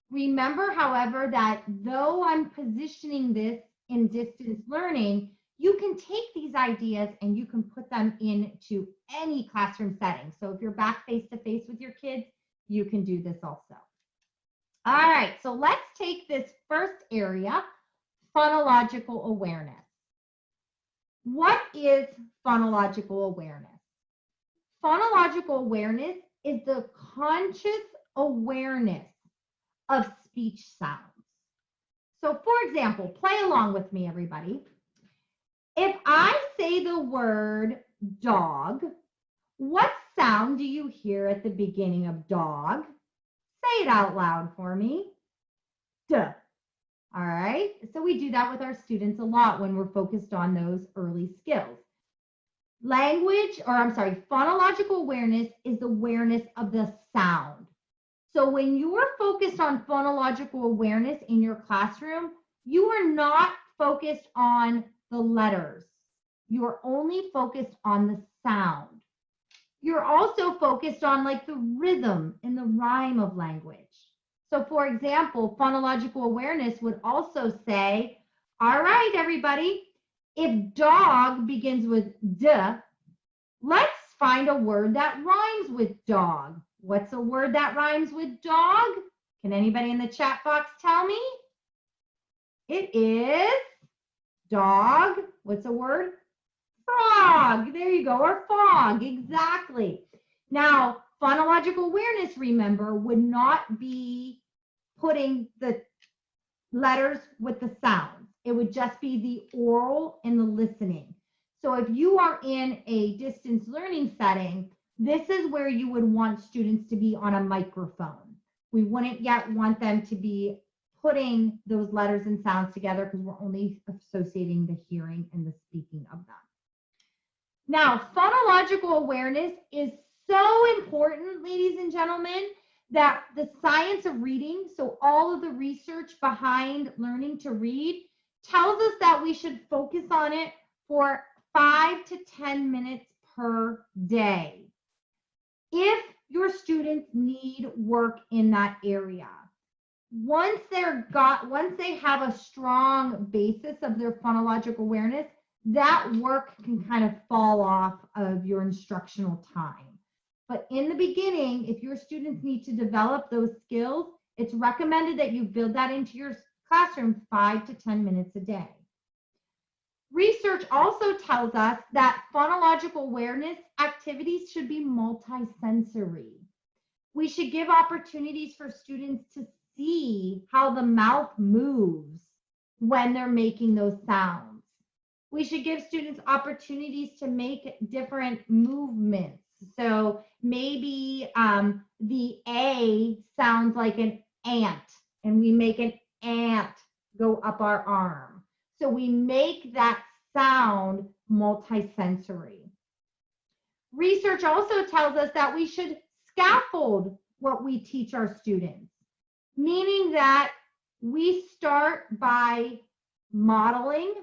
Remember, however, that though I'm positioning this in distance learning, you can take these ideas and you can put them into any classroom setting. So if you're back face-to-face with your kids, you can do this also. All right, so let's take this first area, phonological awareness. What is phonological awareness? Phonological awareness is the conscious awareness of speech sounds. So for example, play along with me, everybody. If I say the word dog, what sound do you hear at the beginning of dog? Say it out loud for me. Duh. All right. So we do that with our students a lot when we're focused on those early skills. Phonological awareness is the awareness of the sound. So when you are focused on phonological awareness in your classroom, you are not focused on the letters. You are only focused on the sound. You're also focused on like the rhythm and the rhyme of language. So for example, phonological awareness would also say, all right, everybody, if dog begins with D, let's find a word that rhymes with dog. What's a word that rhymes with dog? Can anybody in the chat box tell me? It is dog. What's a word? Frog. There you go, or fog, exactly. Now, phonological awareness, remember, would not be putting the letters with the sounds. It would just be the oral and the listening. So if you are in a distance learning setting, this is where you would want students to be on a microphone. We wouldn't yet want them to be putting those letters and sounds together because we're only associating the hearing and the speaking of them. Now, phonological awareness is so important, ladies and gentlemen, that the science of reading, so all of the research behind learning to read, tells us that we should focus on it for 5 to 10 minutes per day. If your students need work in that area, once they have a strong basis of their phonological awareness, that work can kind of fall off of your instructional time. But in the beginning, if your students need to develop those skills, it's recommended that you build that into your classroom 5 to 10 minutes a day. Research also tells us that phonological awareness activities should be multisensory. We should give opportunities for students to see how the mouth moves when they're making those sounds. We should give students opportunities to make different movements. So maybe the A sounds like an ant, and we make an ant go up our arm. So we make that sound multisensory. Research also tells us that we should scaffold what we teach our students, meaning that we start by modeling,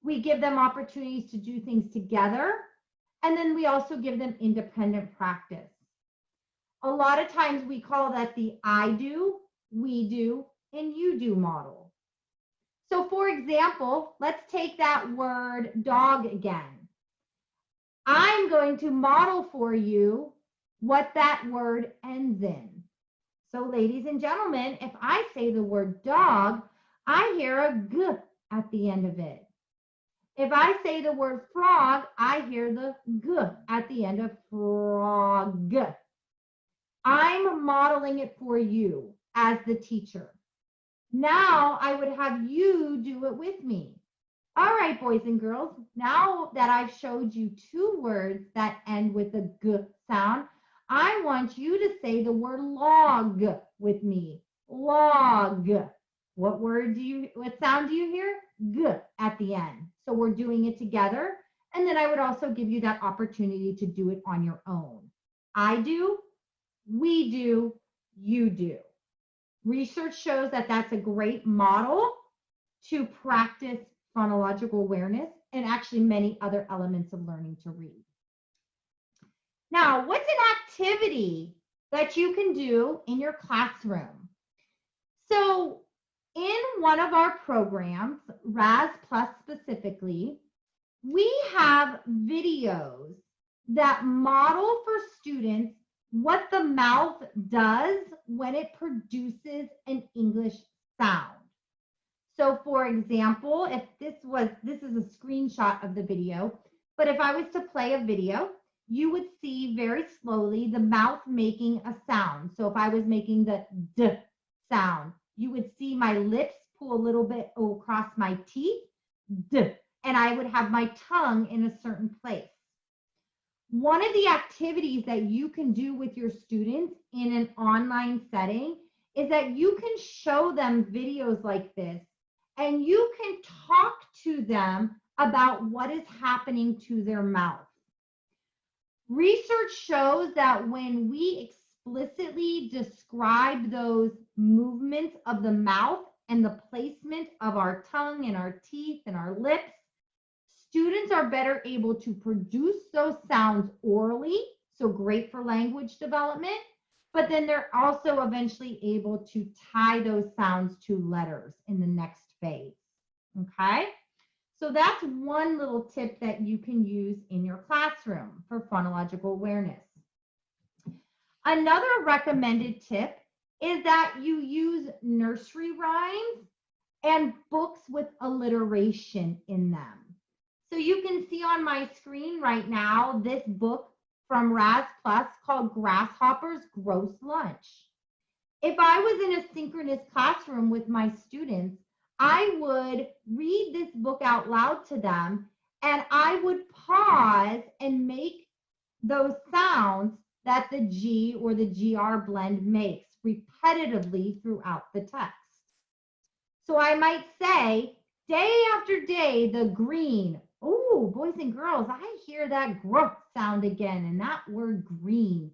we give them opportunities to do things together, and then we also give them independent practice. A lot of times we call that the I do, we do, and you do model. So for example, let's take that word dog again. I'm going to model for you what that word ends in. So ladies and gentlemen, if I say the word dog, I hear a G at the end of it. If I say the word frog, I hear the G at the end of frog. I'm modeling it for you as the teacher. Now I would have you do it with me. All right, boys and girls, now that I've showed you two words that end with the G sound, I want you to say the word log with me. Log. What sound do you hear? G at the end. So we're doing it together. And then I would also give you that opportunity to do it on your own. I do, we do, you do. Research shows that that's a great model to practice phonological awareness and actually many other elements of learning to read. Now, what's an activity that you can do in your classroom? So in one of our programs, RAS Plus specifically, we have videos that model for students what the mouth does when it produces an English sound. So for example, if this is a screenshot of the video, but if I was to play a video, you would see very slowly the mouth making a sound. So if I was making the D sound, you would see my lips pull a little bit across my teeth, D. and I would have my tongue in a certain place. One of the activities that you can do with your students in an online setting is that you can show them videos like this, and you can talk to them about what is happening to their mouth. Research shows that when we explicitly describe those movements of the mouth and the placement of our tongue and our teeth and our lips, students are better able to produce those sounds orally, so great for language development, but then they're also eventually able to tie those sounds to letters in the next phase, okay? So that's one little tip that you can use in your classroom for phonological awareness. Another recommended tip is that you use nursery rhymes and books with alliteration in them. So you can see on my screen right now this book from Raz Plus called Grasshopper's Gross Lunch. If I was in a synchronous classroom with my students, I would read this book out loud to them, and I would pause and make those sounds that the G or the GR blend makes repetitively throughout the text. So I might say, day after day, the green. Oh, boys and girls, I hear that growth sound again, and that word green.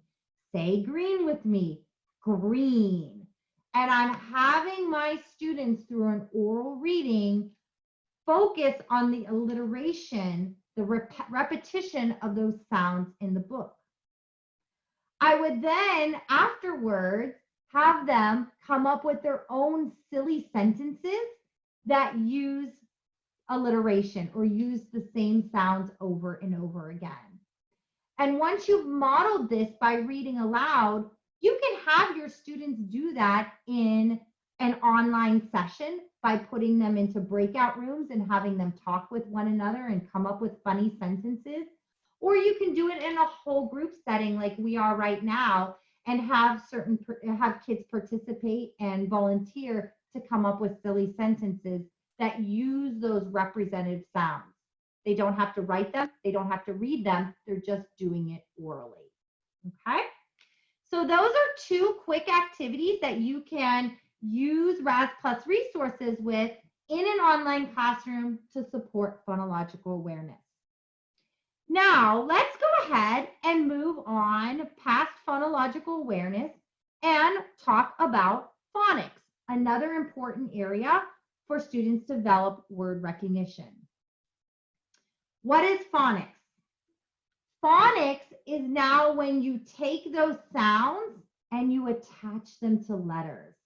Say green with me, green. And I'm having my students through an oral reading focus on the alliteration, the repetition of those sounds in the book. I would then afterwards have them come up with their own silly sentences that use alliteration or use the same sounds over and over again. And once you've modeled this by reading aloud, you can have your students do that in an online session by putting them into breakout rooms and having them talk with one another and come up with funny sentences. Or you can do it in a whole group setting like we are right now and have kids participate and volunteer to come up with silly sentences that use those representative sounds. They don't have to write them, they don't have to read them, they're just doing it orally. Okay? So those are two quick activities that you can use Raz Plus resources with in an online classroom to support phonological awareness. Now, let's go ahead and move on past phonological awareness and talk about phonics, another important area for students to develop word recognition. What is phonics? Phonics is now when you take those sounds and you attach them to letters.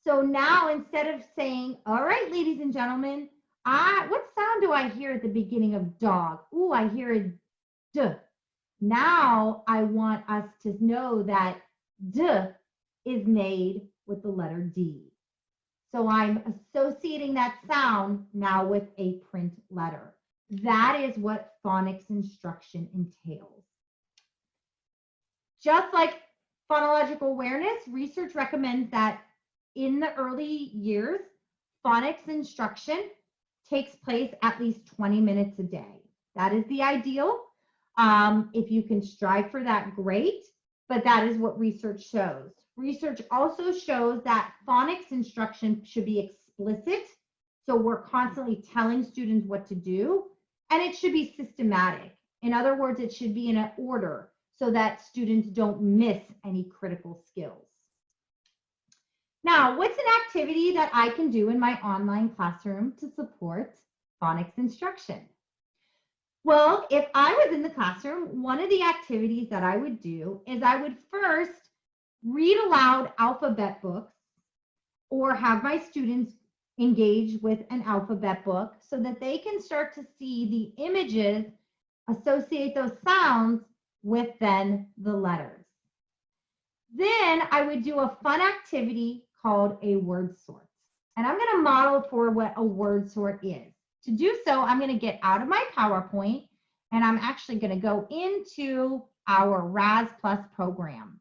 So now instead of saying, all right, ladies and gentlemen, what sound do I hear at the beginning of dog? Ooh, I hear a D. Now I want us to know that D is made with the letter D. So I'm associating that sound now with a print letter. That is what phonics instruction entails. Just like phonological awareness, research recommends that in the early years, phonics instruction takes place at least 20 minutes a day. That is the ideal. If you can strive for that, great, but that is what research shows. Research also shows that phonics instruction should be explicit, so we're constantly telling students what to do, and it should be systematic. In other words, it should be in an order so that students don't miss any critical skills. Now, what's an activity that I can do in my online classroom to support phonics instruction? Well, if I was in the classroom, one of the activities that I would do is I would first read aloud alphabet books or have my students engage with an alphabet book so that they can start to see the images, associate those sounds with then the letters. Then I would do a fun activity called a word sort. And I'm going to model for what a word sort is. To do so, I'm going to get out of my PowerPoint and I'm actually going to go into our Raz Plus program.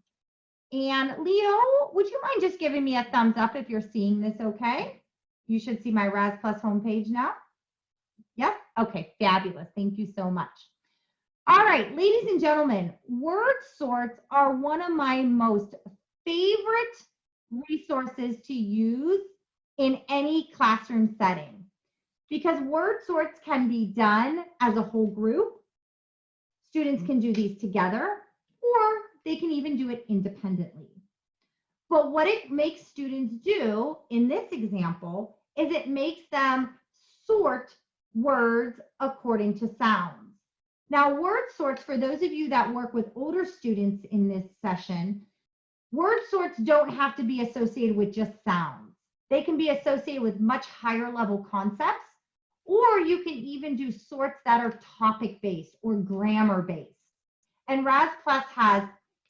And Leo, would you mind just giving me a thumbs up if you're seeing this okay? You should see my Raz Plus homepage now. Yep. Okay, fabulous. Thank you so much. All right, ladies and gentlemen, word sorts are one of my most favorite resources to use in any classroom setting because word sorts can be done as a whole group. Students can do these together, or they can even do it independently. But what it makes students do in this example is it makes them sort words according to sounds. Now, word sorts, for those of you that work with older students in this session, word sorts don't have to be associated with just sounds. They can be associated with much higher level concepts, or you can even do sorts that are topic-based or grammar-based. And RAS Plus has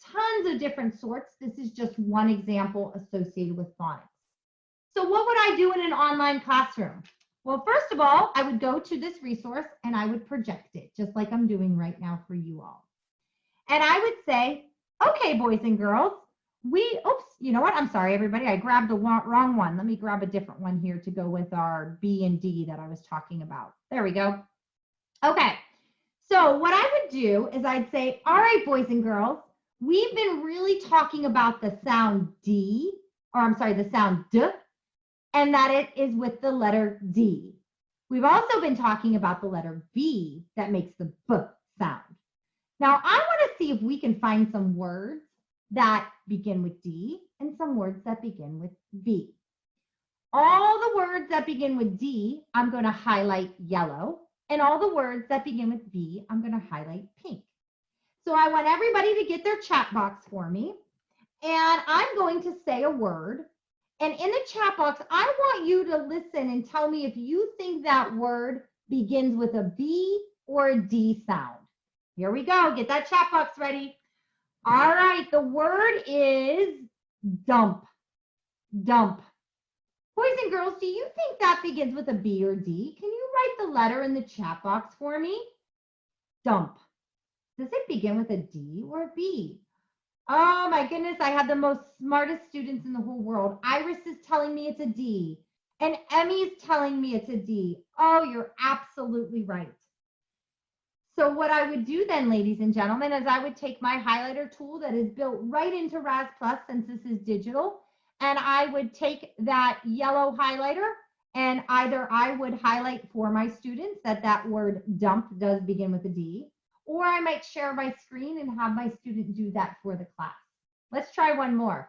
tons of different sorts. This is just one example associated with phonics. So what would I do in an online classroom? Well, first of all, I would go to this resource and I would project it, just like I'm doing right now for you all. And I would say, okay, boys and girls, oops, you know what? I'm sorry, everybody. I grabbed the wrong one. Let me grab a different one here to go with our B and D that I was talking about. There we go. Okay. So what I would do is I'd say, all right, boys and girls, we've been really talking about the sound D, or I'm sorry, the sound D, and that it is with the letter D. We've also been talking about the letter B that makes the B sound. Now, I want to see if we can find some words that begin with D and some words that begin with B. All the words that begin with D, I'm going to highlight yellow, and all the words that begin with B, I'm going to highlight pink. So I want everybody to get their chat box for me, and I'm going to say a word. And in the chat box, I want you to listen and tell me if you think that word begins with a B or a D sound. Here we go. Get that chat box ready. All right. The word is dump. Dump. Boys and girls, do you think that begins with a B or D? Can you write the letter in the chat box for me? Dump. Does it begin with a D or a B? Oh my goodness, I have the most smartest students in the whole world. Iris is telling me it's a D, and Emmy's telling me it's a D. Oh, you're absolutely right. So what I would do then, ladies and gentlemen, is I would take my highlighter tool that is built right into RAS Plus since this is digital, and I would take that yellow highlighter, and either I would highlight for my students that that word dump does begin with a D, or I might share my screen and have my student do that for the class. Let's try one more.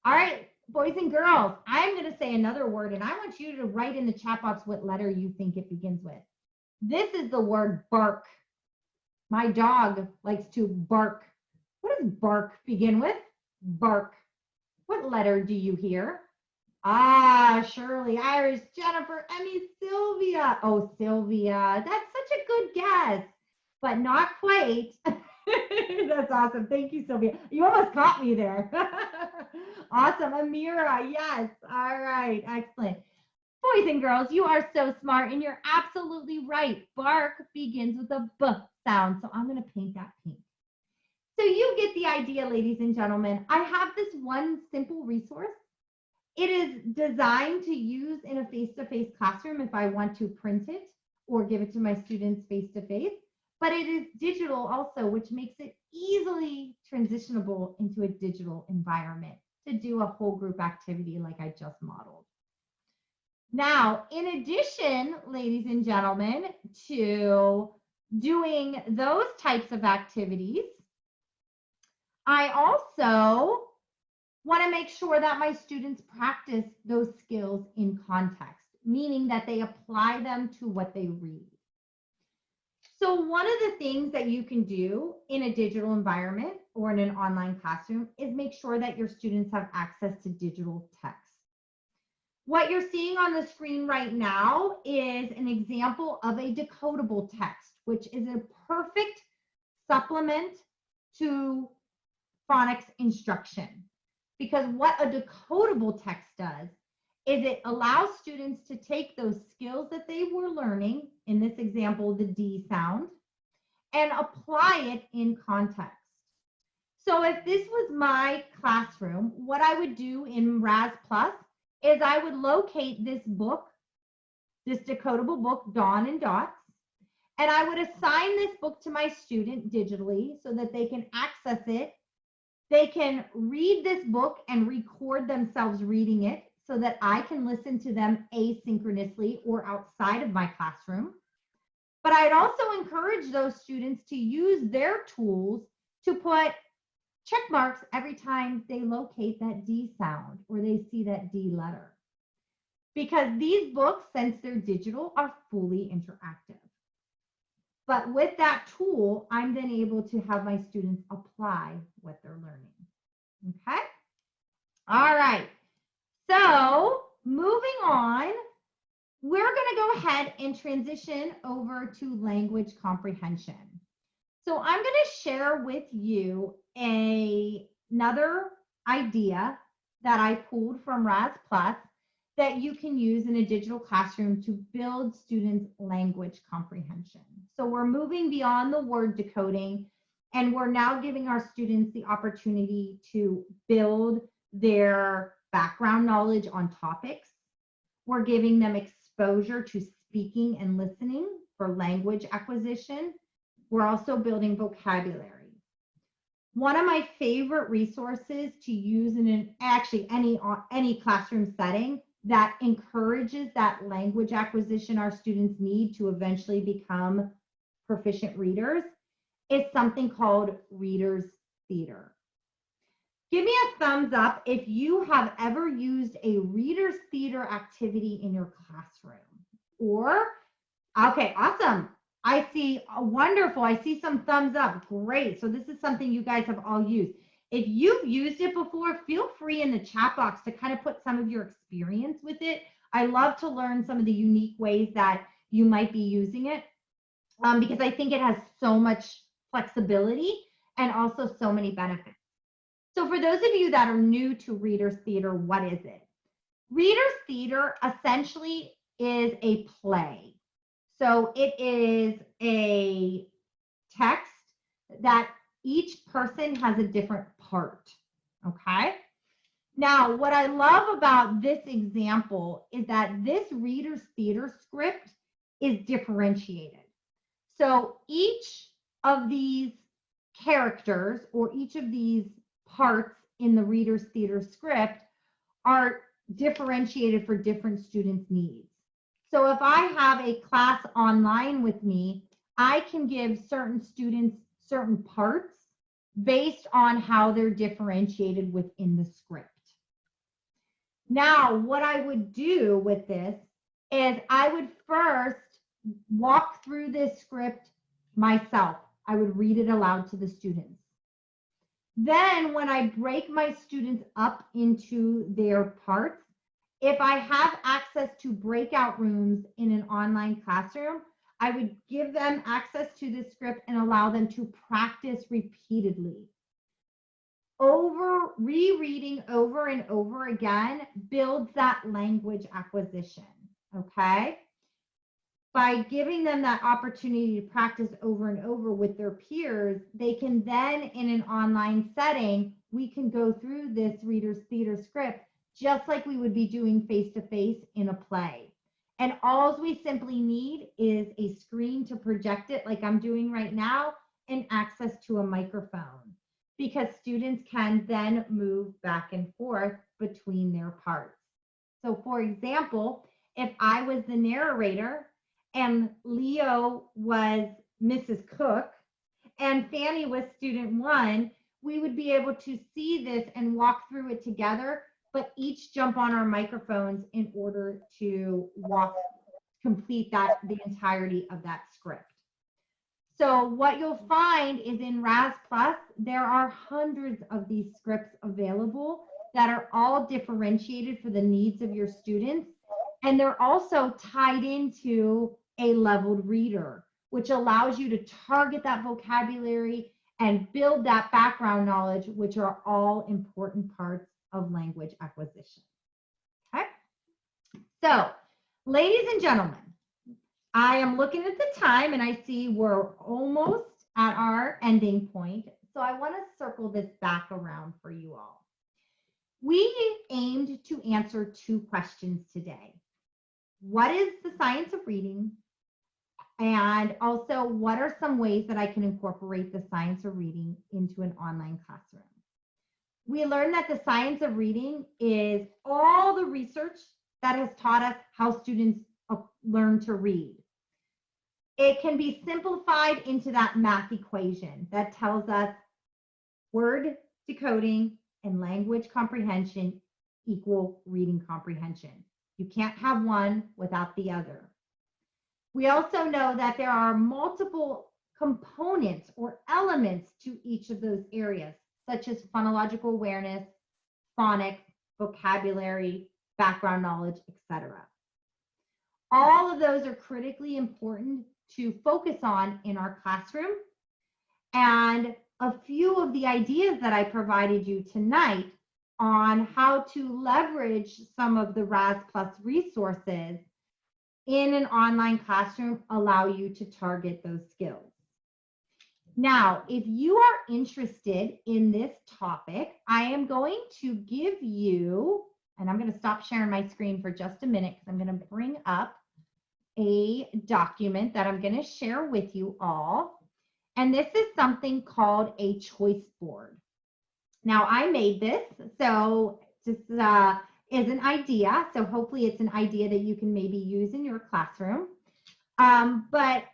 All right, boys and girls, I'm going to say another word, and I want you to write in the chat box what letter you think it begins with. This is the word bark. My dog likes to bark. What does bark begin with? Bark. What letter do you hear? Ah, Shirley, Iris, Jennifer, Emmy, Sylvia. Oh, Sylvia, that's such a good guess. But not quite. That's awesome. Thank you, Sylvia. You almost caught me there. Awesome. Amira, yes. All right. Excellent. Boys and girls, you are so smart, and you're absolutely right. Bark begins with a B sound, so I'm going to paint that pink. So you get the idea, ladies and gentlemen. I have this one simple resource. It is designed to use in a face-to-face classroom if I want to print it or give it to my students face-to-face. But it is digital also, which makes it easily transitionable into a digital environment to do a whole group activity like I just modeled. Now, in addition, ladies and gentlemen, to doing those types of activities, I also want to make sure that my students practice those skills in context, meaning that they apply them to what they read. So one of the things that you can do in a digital environment or in an online classroom is make sure that your students have access to digital text. What you're seeing on the screen right now is an example of a decodable text, which is a perfect supplement to phonics instruction. Because what a decodable text does is it allows students to take those skills that they were learning, in this example, the D sound, and apply it in context. So if this was my classroom, what I would do in RAS Plus is I would locate this book, this decodable book, Dawn and Dots, And I would assign this book to my student digitally so that they can access it. They can read this book and record themselves reading it so that I can listen to them asynchronously or outside of my classroom. But I'd also encourage those students to use their tools to put check marks every time they locate that D sound or they see that D letter. Because these books, since they're digital, are fully interactive. But with that tool, I'm then able to have my students apply what they're learning. Okay? All right. So moving on, we're going to go ahead and transition over to language comprehension. So I'm going to share with you another idea that I pulled from Raz Plus that you can use in a digital classroom to build students' language comprehension. So we're moving beyond the word decoding, and we're now giving our students the opportunity to build their background knowledge on topics. We're giving them exposure to speaking and listening for language acquisition. We're also building vocabulary. One of my favorite resources to use in any classroom setting that encourages that language acquisition our students need to eventually become proficient readers is something called Reader's Theater. Give me a thumbs up if you have ever used a Reader's Theater activity in your classroom. Or, okay, awesome. I see, wonderful. I see some thumbs up. Great. So this is something you guys have all used. If you've used it before, feel free in the chat box to kind of put some of your experience with it. I love to learn some of the unique ways that you might be using it because I think it has so much flexibility and also so many benefits. So for those of you that are new to Reader's Theater, what is it? Reader's Theater essentially is a play. So it is a text that each person has a different part, okay? Now, what I love about this example is that this Reader's Theater script is differentiated. So each of these characters or each of these parts in the Reader's Theater script are differentiated for different students' needs. So if I have a class online with me, I can give certain students certain parts based on how they're differentiated within the script. Now, what I would do with this is I would first walk through this script myself. I would read it aloud to the students. Then when I break my students up into their parts, if I have access to breakout rooms in an online classroom, I would give them access to the script and allow them to practice repeatedly. Rereading over and over again builds that language acquisition, okay? By giving them that opportunity to practice over and over with their peers, they can then, in an online setting, we can go through this Reader's Theater script just like we would be doing face-to-face in a play. And all we simply need is a screen to project it like I'm doing right now and access to a microphone, because students can then move back and forth between their parts. So for example, if I was the narrator and Leo was Mrs. Cook and Fanny was student one, we would be able to see this and walk through it together, but each jump on our microphones in order to complete the entirety of that script. So what you'll find is in Raz Plus, there are hundreds of these scripts available that are all differentiated for the needs of your students. And they're also tied into a leveled reader, which allows you to target that vocabulary and build that background knowledge, which are all important parts of language acquisition. Okay. So, ladies and gentlemen, I am looking at the time and I see we're almost at our ending point. So I want to circle this back around for you all. We aimed to answer two questions today. What is the science of reading? And also, what are some ways that I can incorporate the science of reading into an online classroom? We learned that the science of reading is all the research that has taught us how students learn to read. It can be simplified into that math equation that tells us word decoding and language comprehension equal reading comprehension. You can't have one without the other. We also know that there are multiple components or elements to each of those areas, such as phonological awareness, phonics, vocabulary, background knowledge, etc. All of those are critically important to focus on in our classroom. And a few of the ideas that I provided you tonight on how to leverage some of the RAS Plus resources in an online classroom allow you to target those skills. Now, if you are interested in this topic, I am going to give you, and I'm going to stop sharing my screen for just a minute because I'm going to bring up a document that I'm going to share with you all. And this is something called a choice board. Now, I made this, so just is an idea. So hopefully it's an idea that you can maybe use in your classroom. But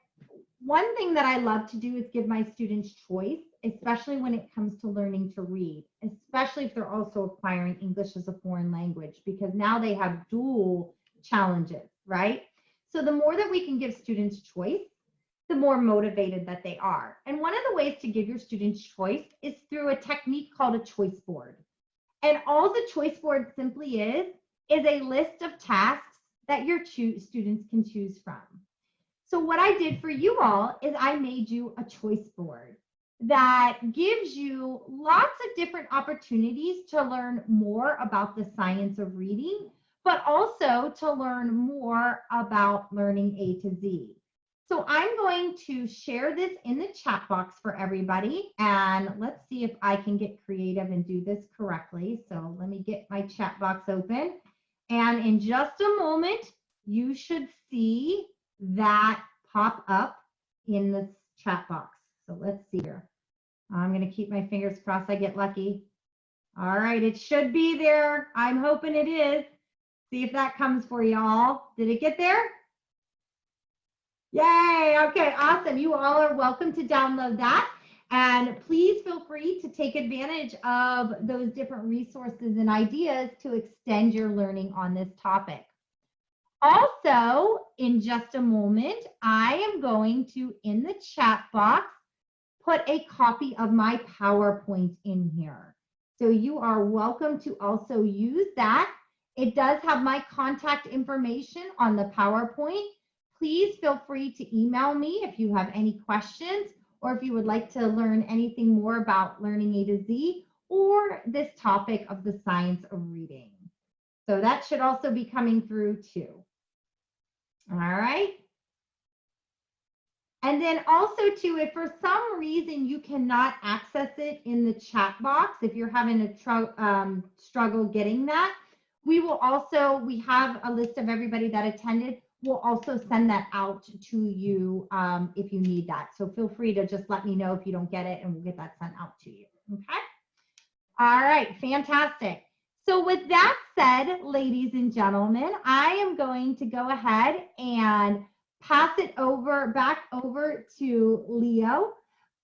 one thing that I love to do is give my students choice, especially when it comes to learning to read, especially if they're also acquiring English as a foreign language, because now they have dual challenges, right? So the more that we can give students choice, the more motivated that they are. And one of the ways to give your students choice is through a technique called a choice board. And all the choice board simply is a list of tasks that your students can choose from. So what I did for you all is I made you a choice board that gives you lots of different opportunities to learn more about the science of reading, but also to learn more about learning A to Z. So I'm going to share this in the chat box for everybody, and let's see if I can get creative and do this correctly. So let me get my chat box open, and in just a moment, you should see that pop up in the chat box. So let's see here. I'm going to keep my fingers crossed I get lucky. All right, it should be there. I'm hoping it is. See if that comes for y'all. Did it get there? Yay, okay, awesome. You all are welcome to download that. And please feel free to take advantage of those different resources and ideas to extend your learning on this topic. Also, in just a moment, I am going to, in the chat box, put a copy of my PowerPoint in here. So you are welcome to also use that. It does have my contact information on the PowerPoint. Please feel free to email me if you have any questions, or if you would like to learn anything more about learning A to Z or this topic of the science of reading. So that should also be coming through too. All right. And then also too, if for some reason you cannot access it in the chat box, if you're having a struggle getting that, we have a list of everybody that attended. We'll also send that out to you if you need that. So feel free to just let me know if you don't get it, and we'll get that sent out to you, okay? All right, fantastic. So with that said, ladies and gentlemen, I am going to go ahead and pass it back over to Leo.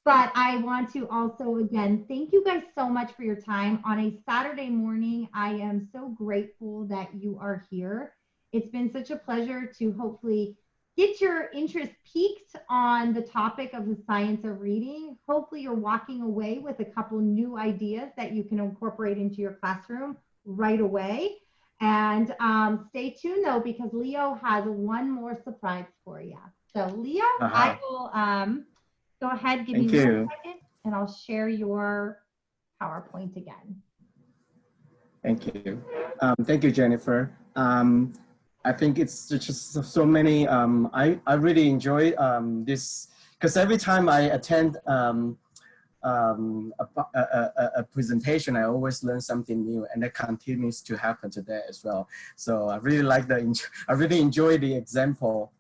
But I want to also, again, thank you guys so much for your time on a Saturday morning. I am so grateful that you are here. It's been such a pleasure to hopefully get your interest piqued on the topic of the science of reading. Hopefully you're walking away with a couple new ideas that you can incorporate into your classroom right away. And stay tuned though, because Leo has one more surprise for you. So Leo, I will go ahead, give me 1 second, and I'll share your PowerPoint again. Thank you. Thank you, Jennifer. I think it's just so many, I really enjoy this, because every time I attend a presentation, I always learn something new, and that continues to happen today as well. So I really like I really enjoy the example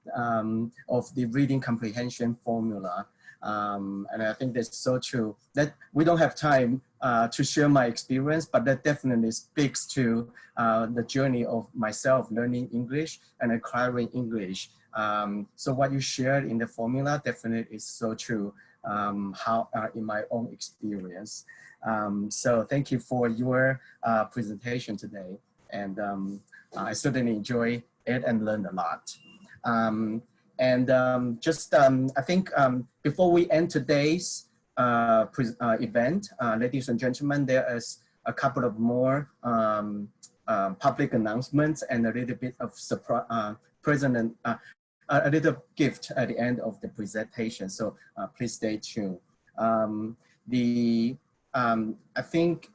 of the reading comprehension formula. And I think that's so true that we don't have time to share my experience, but that definitely speaks to the journey of myself learning English and acquiring English. So what you shared in the formula definitely is so true in my own experience. So thank you for your presentation today. And I certainly enjoy it and learned a lot. I think before we end today's event, ladies and gentlemen, there is a couple of more public announcements and a little bit of surprise, a little gift at the end of the presentation. So please stay tuned. I think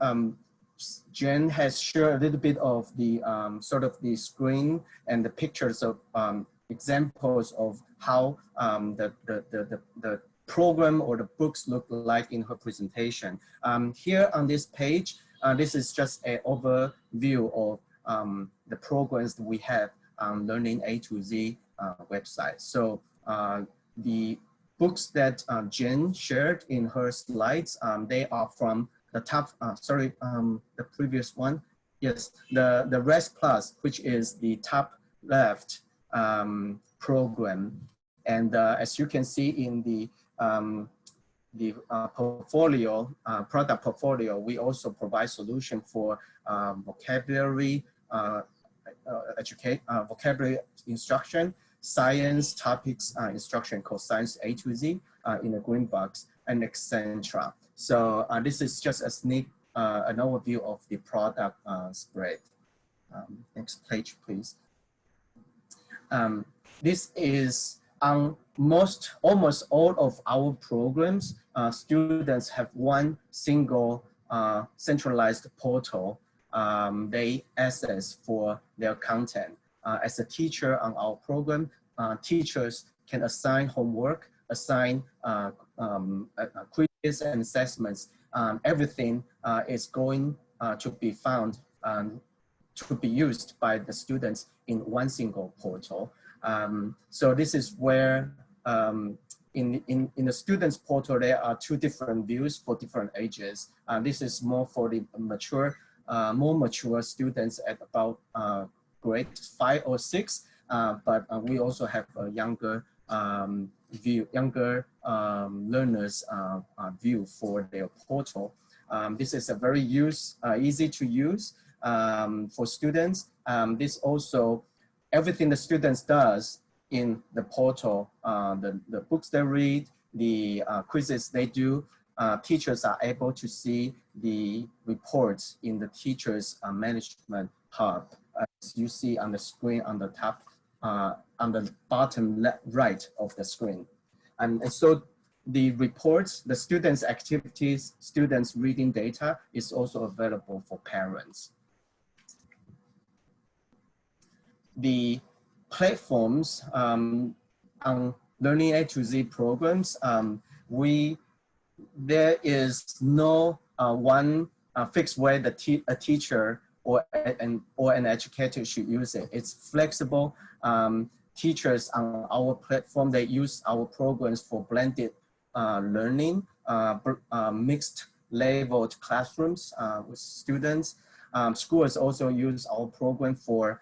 Jen has shared a little bit of the sort of the screen and the pictures of examples of how the program or the books look like in her presentation. Here on this page, this is just an overview of the programs that we have on Learning A to Z website. So the books that Jen shared in her slides, they are from the top, the previous one. Yes, the Rest Plus, which is the top left program. And as you can see in the portfolio, product portfolio, we also provide solution for vocabulary, vocabulary instruction, science topics instruction called Science A to Z in the green box, and etc. So this is just a sneak, an overview of the product spread. Next page, please. This is on almost all of our programs. Students have one single centralized portal they access for their content. As a teacher on our program, teachers can assign homework, assign quizzes and assessments. Everything is going to be found to be used by the students in one single portal. So this is where in the students portal, there are two different views for different ages. This is more for the mature, more mature students at about grade 5 or 6, but we also have a younger learners view for their portal. This is a very easy to use for students. This also, everything the students does in the portal, the books they read, the quizzes they do, teachers are able to see the reports in the teachers management hub, as you see on the screen on the top, on the bottom right of the screen. And so the reports, the students' activities, students' reading data is also available for parents. The platforms on Learning A to Z programs, there is no one fixed way that a teacher or an educator should use it. It's flexible. Teachers on our platform, they use our programs for blended learning, mixed leveled classrooms with students. Schools also use our program for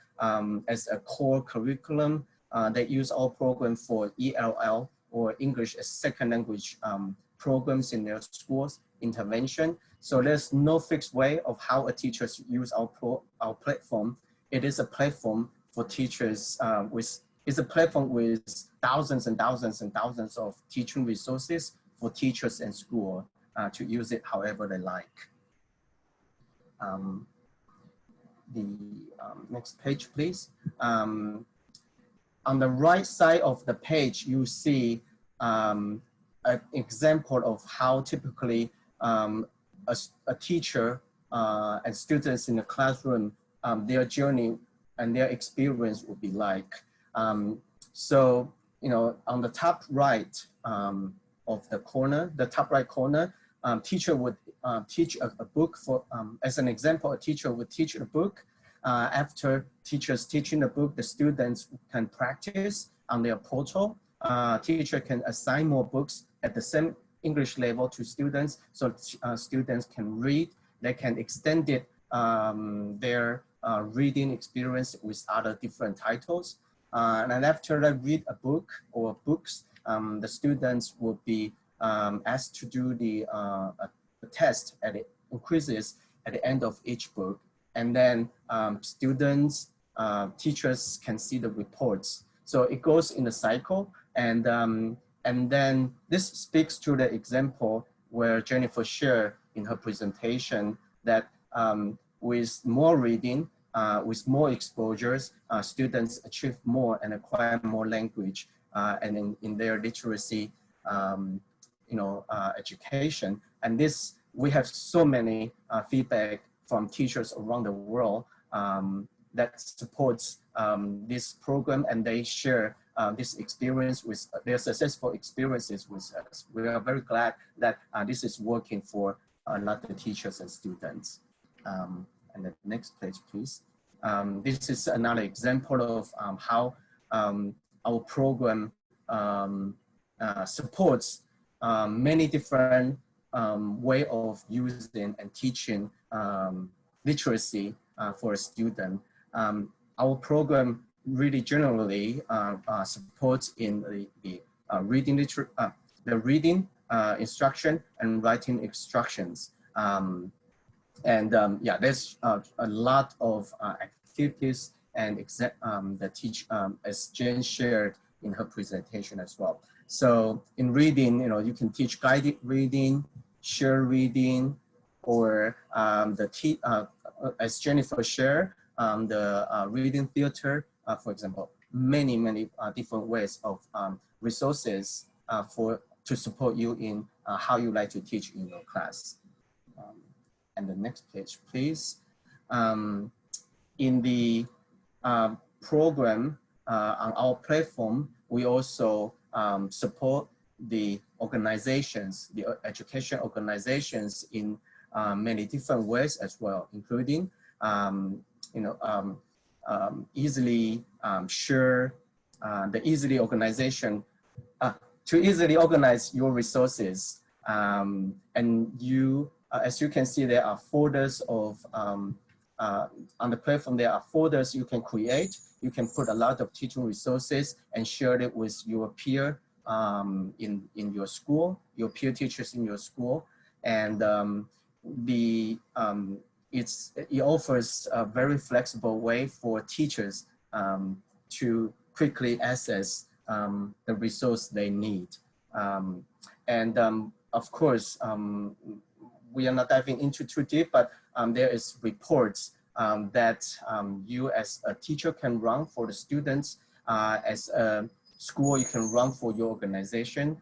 as a core curriculum. They use our program for ELL or English as second language programs in their schools intervention. So there's no fixed way of how a teacher should use our platform. It is a platform for teachers it's a platform with thousands and thousands and thousands of teaching resources for teachers and school to use it however they like. Next page, please. On the right side of the page, you see an example of how typically a teacher and students in the classroom, their journey and their experience would be like. So, you know, on the top right of the corner, the top right corner, teacher would teach a book for, as an example, a teacher would teach a book. After teachers teaching the book, the students can practice on their portal. Teacher can assign more books at the same English level to students, so students can read. They can extend it, their reading experience with other different titles. And then after they read a book or books, the students will be asked to do the test at the quizzes at the end of each book. And then students, teachers can see the reports. So it goes in a cycle. And then this speaks to the example where Jennifer shared in her presentation that with more reading, with more exposures, students achieve more and acquire more language and in their literacy, education. And this, we have so many feedback from teachers around the world that supports this program, and they share this experience with their successful experiences with us. We are very glad that this is working for a lot of teachers and students. And the next page, please. This is another example of how our program supports many different way of using and teaching literacy for a student. Our program really generally supports in the reading instruction and writing instructions. Yeah, there's a lot of activities and that as Jen shared in her presentation as well. So in reading, you can teach guided reading, share reading, or as Jennifer shared, the reading theater, for example, many different ways of resources to support you in how you like to teach in your class. And the next page, please. In the program on our platform, we also support the organizations, the education organizations in many different ways as well, including easily share the easily organization to easily organize your resources. And you, as you can see, there are folders of on the platform. There are folders you can create. You can put a lot of teaching resources and share it with your peer in your school, your peer teachers in your school, and it offers a very flexible way for teachers to quickly access the resource they need. Of course, we are not diving into too deep, but there is reports that you as a teacher can run for the students, as a school you can run for your organization.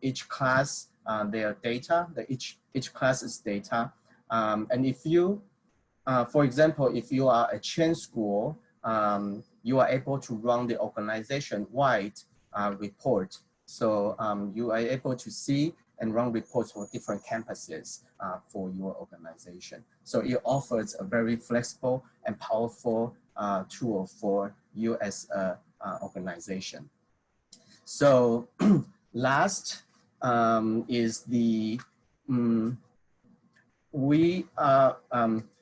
Each class, their data, each class's data. And if you, for example, if you are a chain school, you are able to run the organization-wide report. So you are able to see and run reports for different campuses for your organization. So it offers a very flexible and powerful tool for you as an organization. So last is the,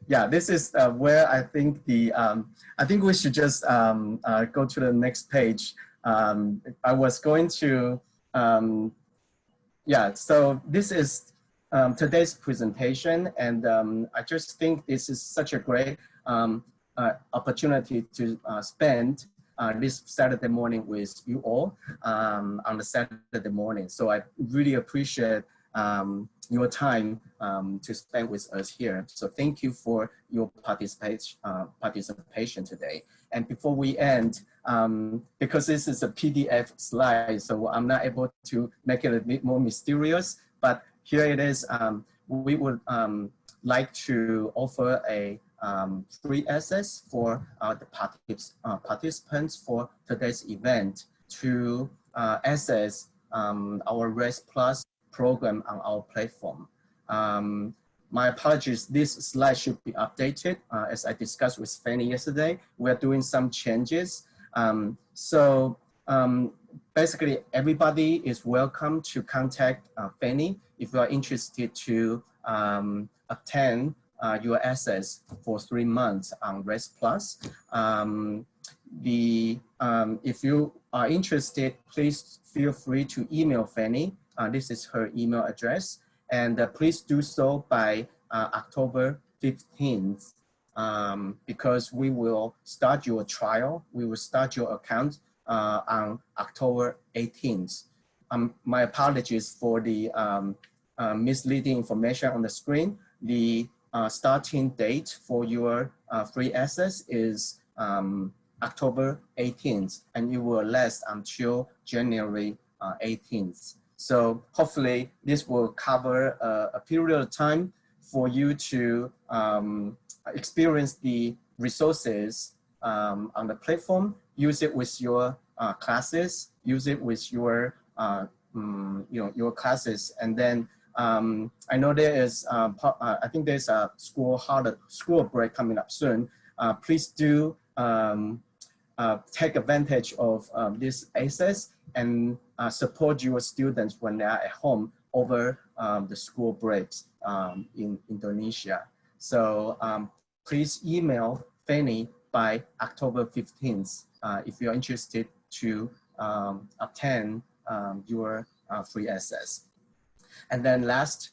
yeah, this is where I think I think we should just go to the next page. I was going to, yeah, so this is today's presentation, and I just think this is such a great opportunity to spend this Saturday morning with you all on the Saturday morning. So I really appreciate your time to spend with us here. So thank you for your participation today. And before we end, because this is a PDF slide, so I'm not able to make it a bit more mysterious, but here it is. We would like to offer a free access for the participants for today's event to access our REST Plus program on our platform. My apologies, this slide should be updated. As I discussed with Fanny yesterday, we're doing some changes. Basically, everybody is welcome to contact Fanny if you are interested to obtain your access for 3 months on REST Plus. If you are interested, please feel free to email Fanny. This is her email address. And please do so by October 15th because we will start your trial. We will start your account on October 18th. My apologies for the misleading information on the screen. The starting date for your free access is October 18th, and it will last until January 18th. So hopefully this will cover a period of time for you to experience the resources on the platform, use it with your classes, use it with your your classes, and then I know there is I think there's a school break coming up soon. Please do take advantage of this access and support your students when they are at home over the school breaks in Indonesia. So please email Fanny by October 15th if you're interested to obtain your free access. And then last,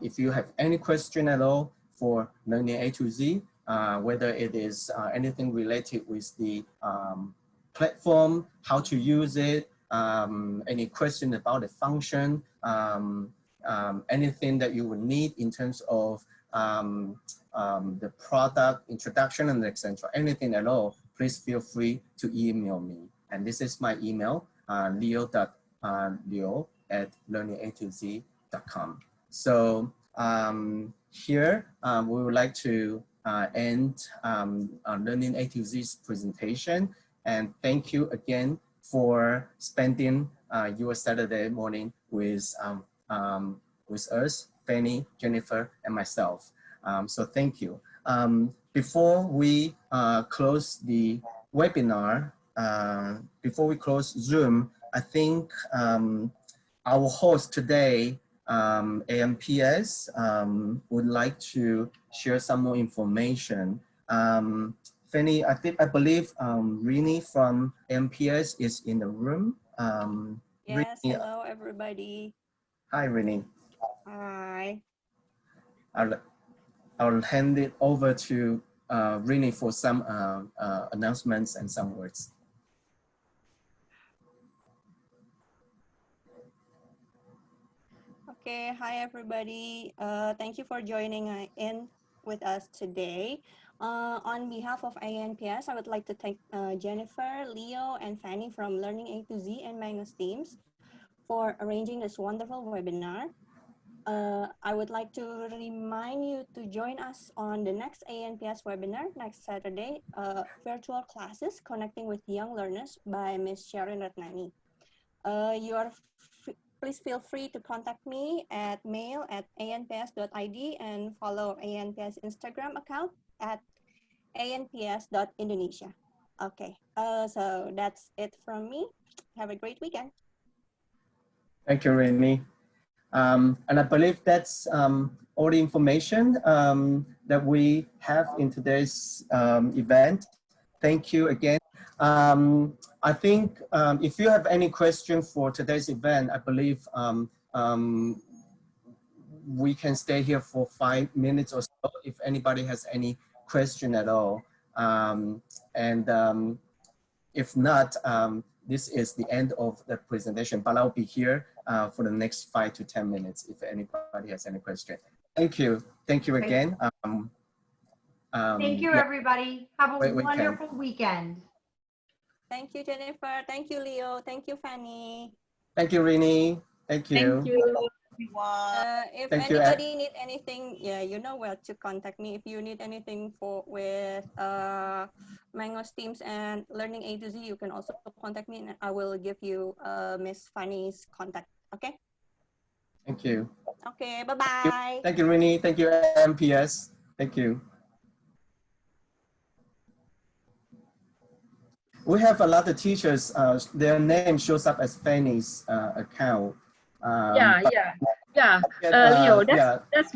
if you have any question at all for Learning A to Z, whether it is anything related with the platform, how to use it, any question about the function, anything that you would need in terms of the product introduction and etc. Anything at all, please feel free to email me. And this is my email, leo.leo@learningatz.com. So here we would like to end Learning A to Z's presentation. And thank you again for spending your Saturday morning with us, Fanny, Jennifer, and myself. So thank you. Before we close the webinar, before we close Zoom, I think our host today, AMPS, would like to share some more information. Fanny, I believe Rini from AMPS is in the room. Yes, Rini, hello everybody. hi, Rini. Hi. I'll hand it over to Rini for some announcements and some words. Okay, hi everybody. Thank you for joining in with us today. On behalf of ANPS, I would like to thank Jennifer, Leo, and Fanny from Learning A to Z and mangosteem for arranging this wonderful webinar. I would like to remind you to join us on the next ANPS webinar next Saturday, virtual classes connecting with young learners by Ms. Sharon Ratnani. Please feel free to contact me at mail@anps.id and follow ANPS Instagram account at anps.indonesia. Okay, so that's it from me. Have a great weekend. Thank you, Rini. And I believe that's all the information that we have in today's event. Thank you again. I think if you have any question for today's event, I believe we can stay here for 5 minutes or so if anybody has any question at all. If not, this is the end of the presentation, but I'll be here for the next 5 to 10 minutes if anybody has any question. Thank you. Thank you again. Thank you, everybody. Have a wonderful weekend. Thank you, Jennifer. Thank you, Leo. Thank you, Fanny. Thank you, Rini. Thank you. Thank you. If Thank you. anybody need anything, yeah, you know where to contact me. If you need anything with mangosteem and Learning A to Z, you can also contact me, and I will give you Miss Fanny's contact. Okay. Thank you. Okay, bye-bye. Thank you, Rini. Thank you, MPS. Thank you. We have a lot of teachers, their name shows up as Fanny's account. Yeah, But yeah. Leo, that's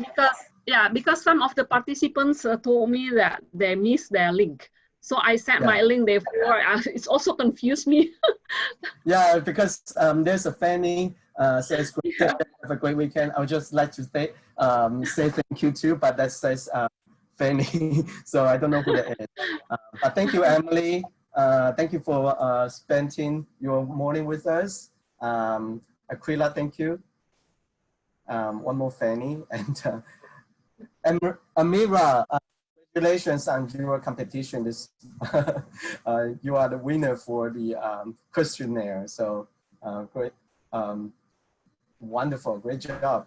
because some of the participants told me that they missed their link. So I sent my link therefore. It's also confused me. Yeah, because there's a Fanny says, have a great weekend. I would just like to say thank you too, but that says Fanny. So I don't know who that is. But thank you, Emily. Thank you for spending your morning with us. Aquila, thank you. One more Fanny. And Amira, congratulations on your competition. This you are the winner for the questionnaire. So great, wonderful, great job.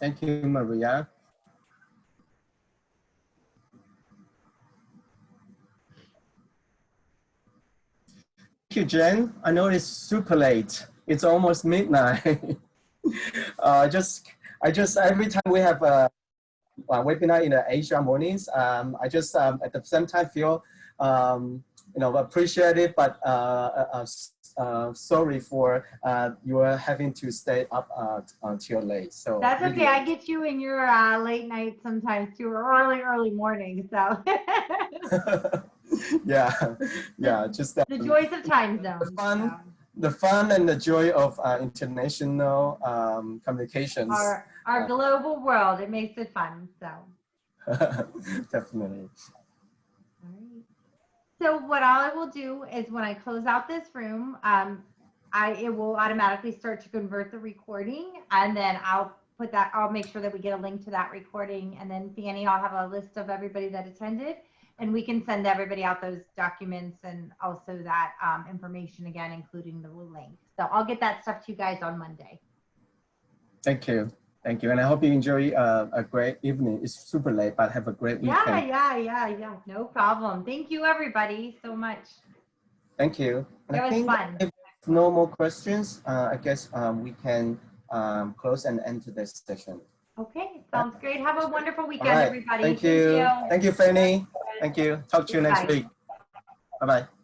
Thank you, Maria. Thank you, Jen. I know it's super late. It's almost midnight. I just every time we have a webinar in the Asia mornings, I just at the same time feel appreciate it, but sorry for you are having to stay up until late. So that's really okay. I get you in your late night sometimes too, or early morning. So yeah, just the joys of time zones. The fun and the joy of international communications. Our global world, it makes it fun. So definitely. All right. So what I will do is when I close out this room, it will automatically start to convert the recording, and then I'll make sure that we get a link to that recording, and then Fanny, I'll have a list of everybody that attended, and we can send everybody out those documents and also that information again, including the link. So I'll get that stuff to you guys on Monday. Thank you. Thank you. And I hope you enjoy a great evening. It's super late, but have a great weekend. Yeah. No problem. Thank you, everybody, so much. Thank you. And It was fun. If no more questions, I guess we can close and end today's session. Okay, sounds great. Have a wonderful weekend, All right. everybody. Thank you. Thank you, Fanny. Thank you. Talk to you next week. Bye-bye.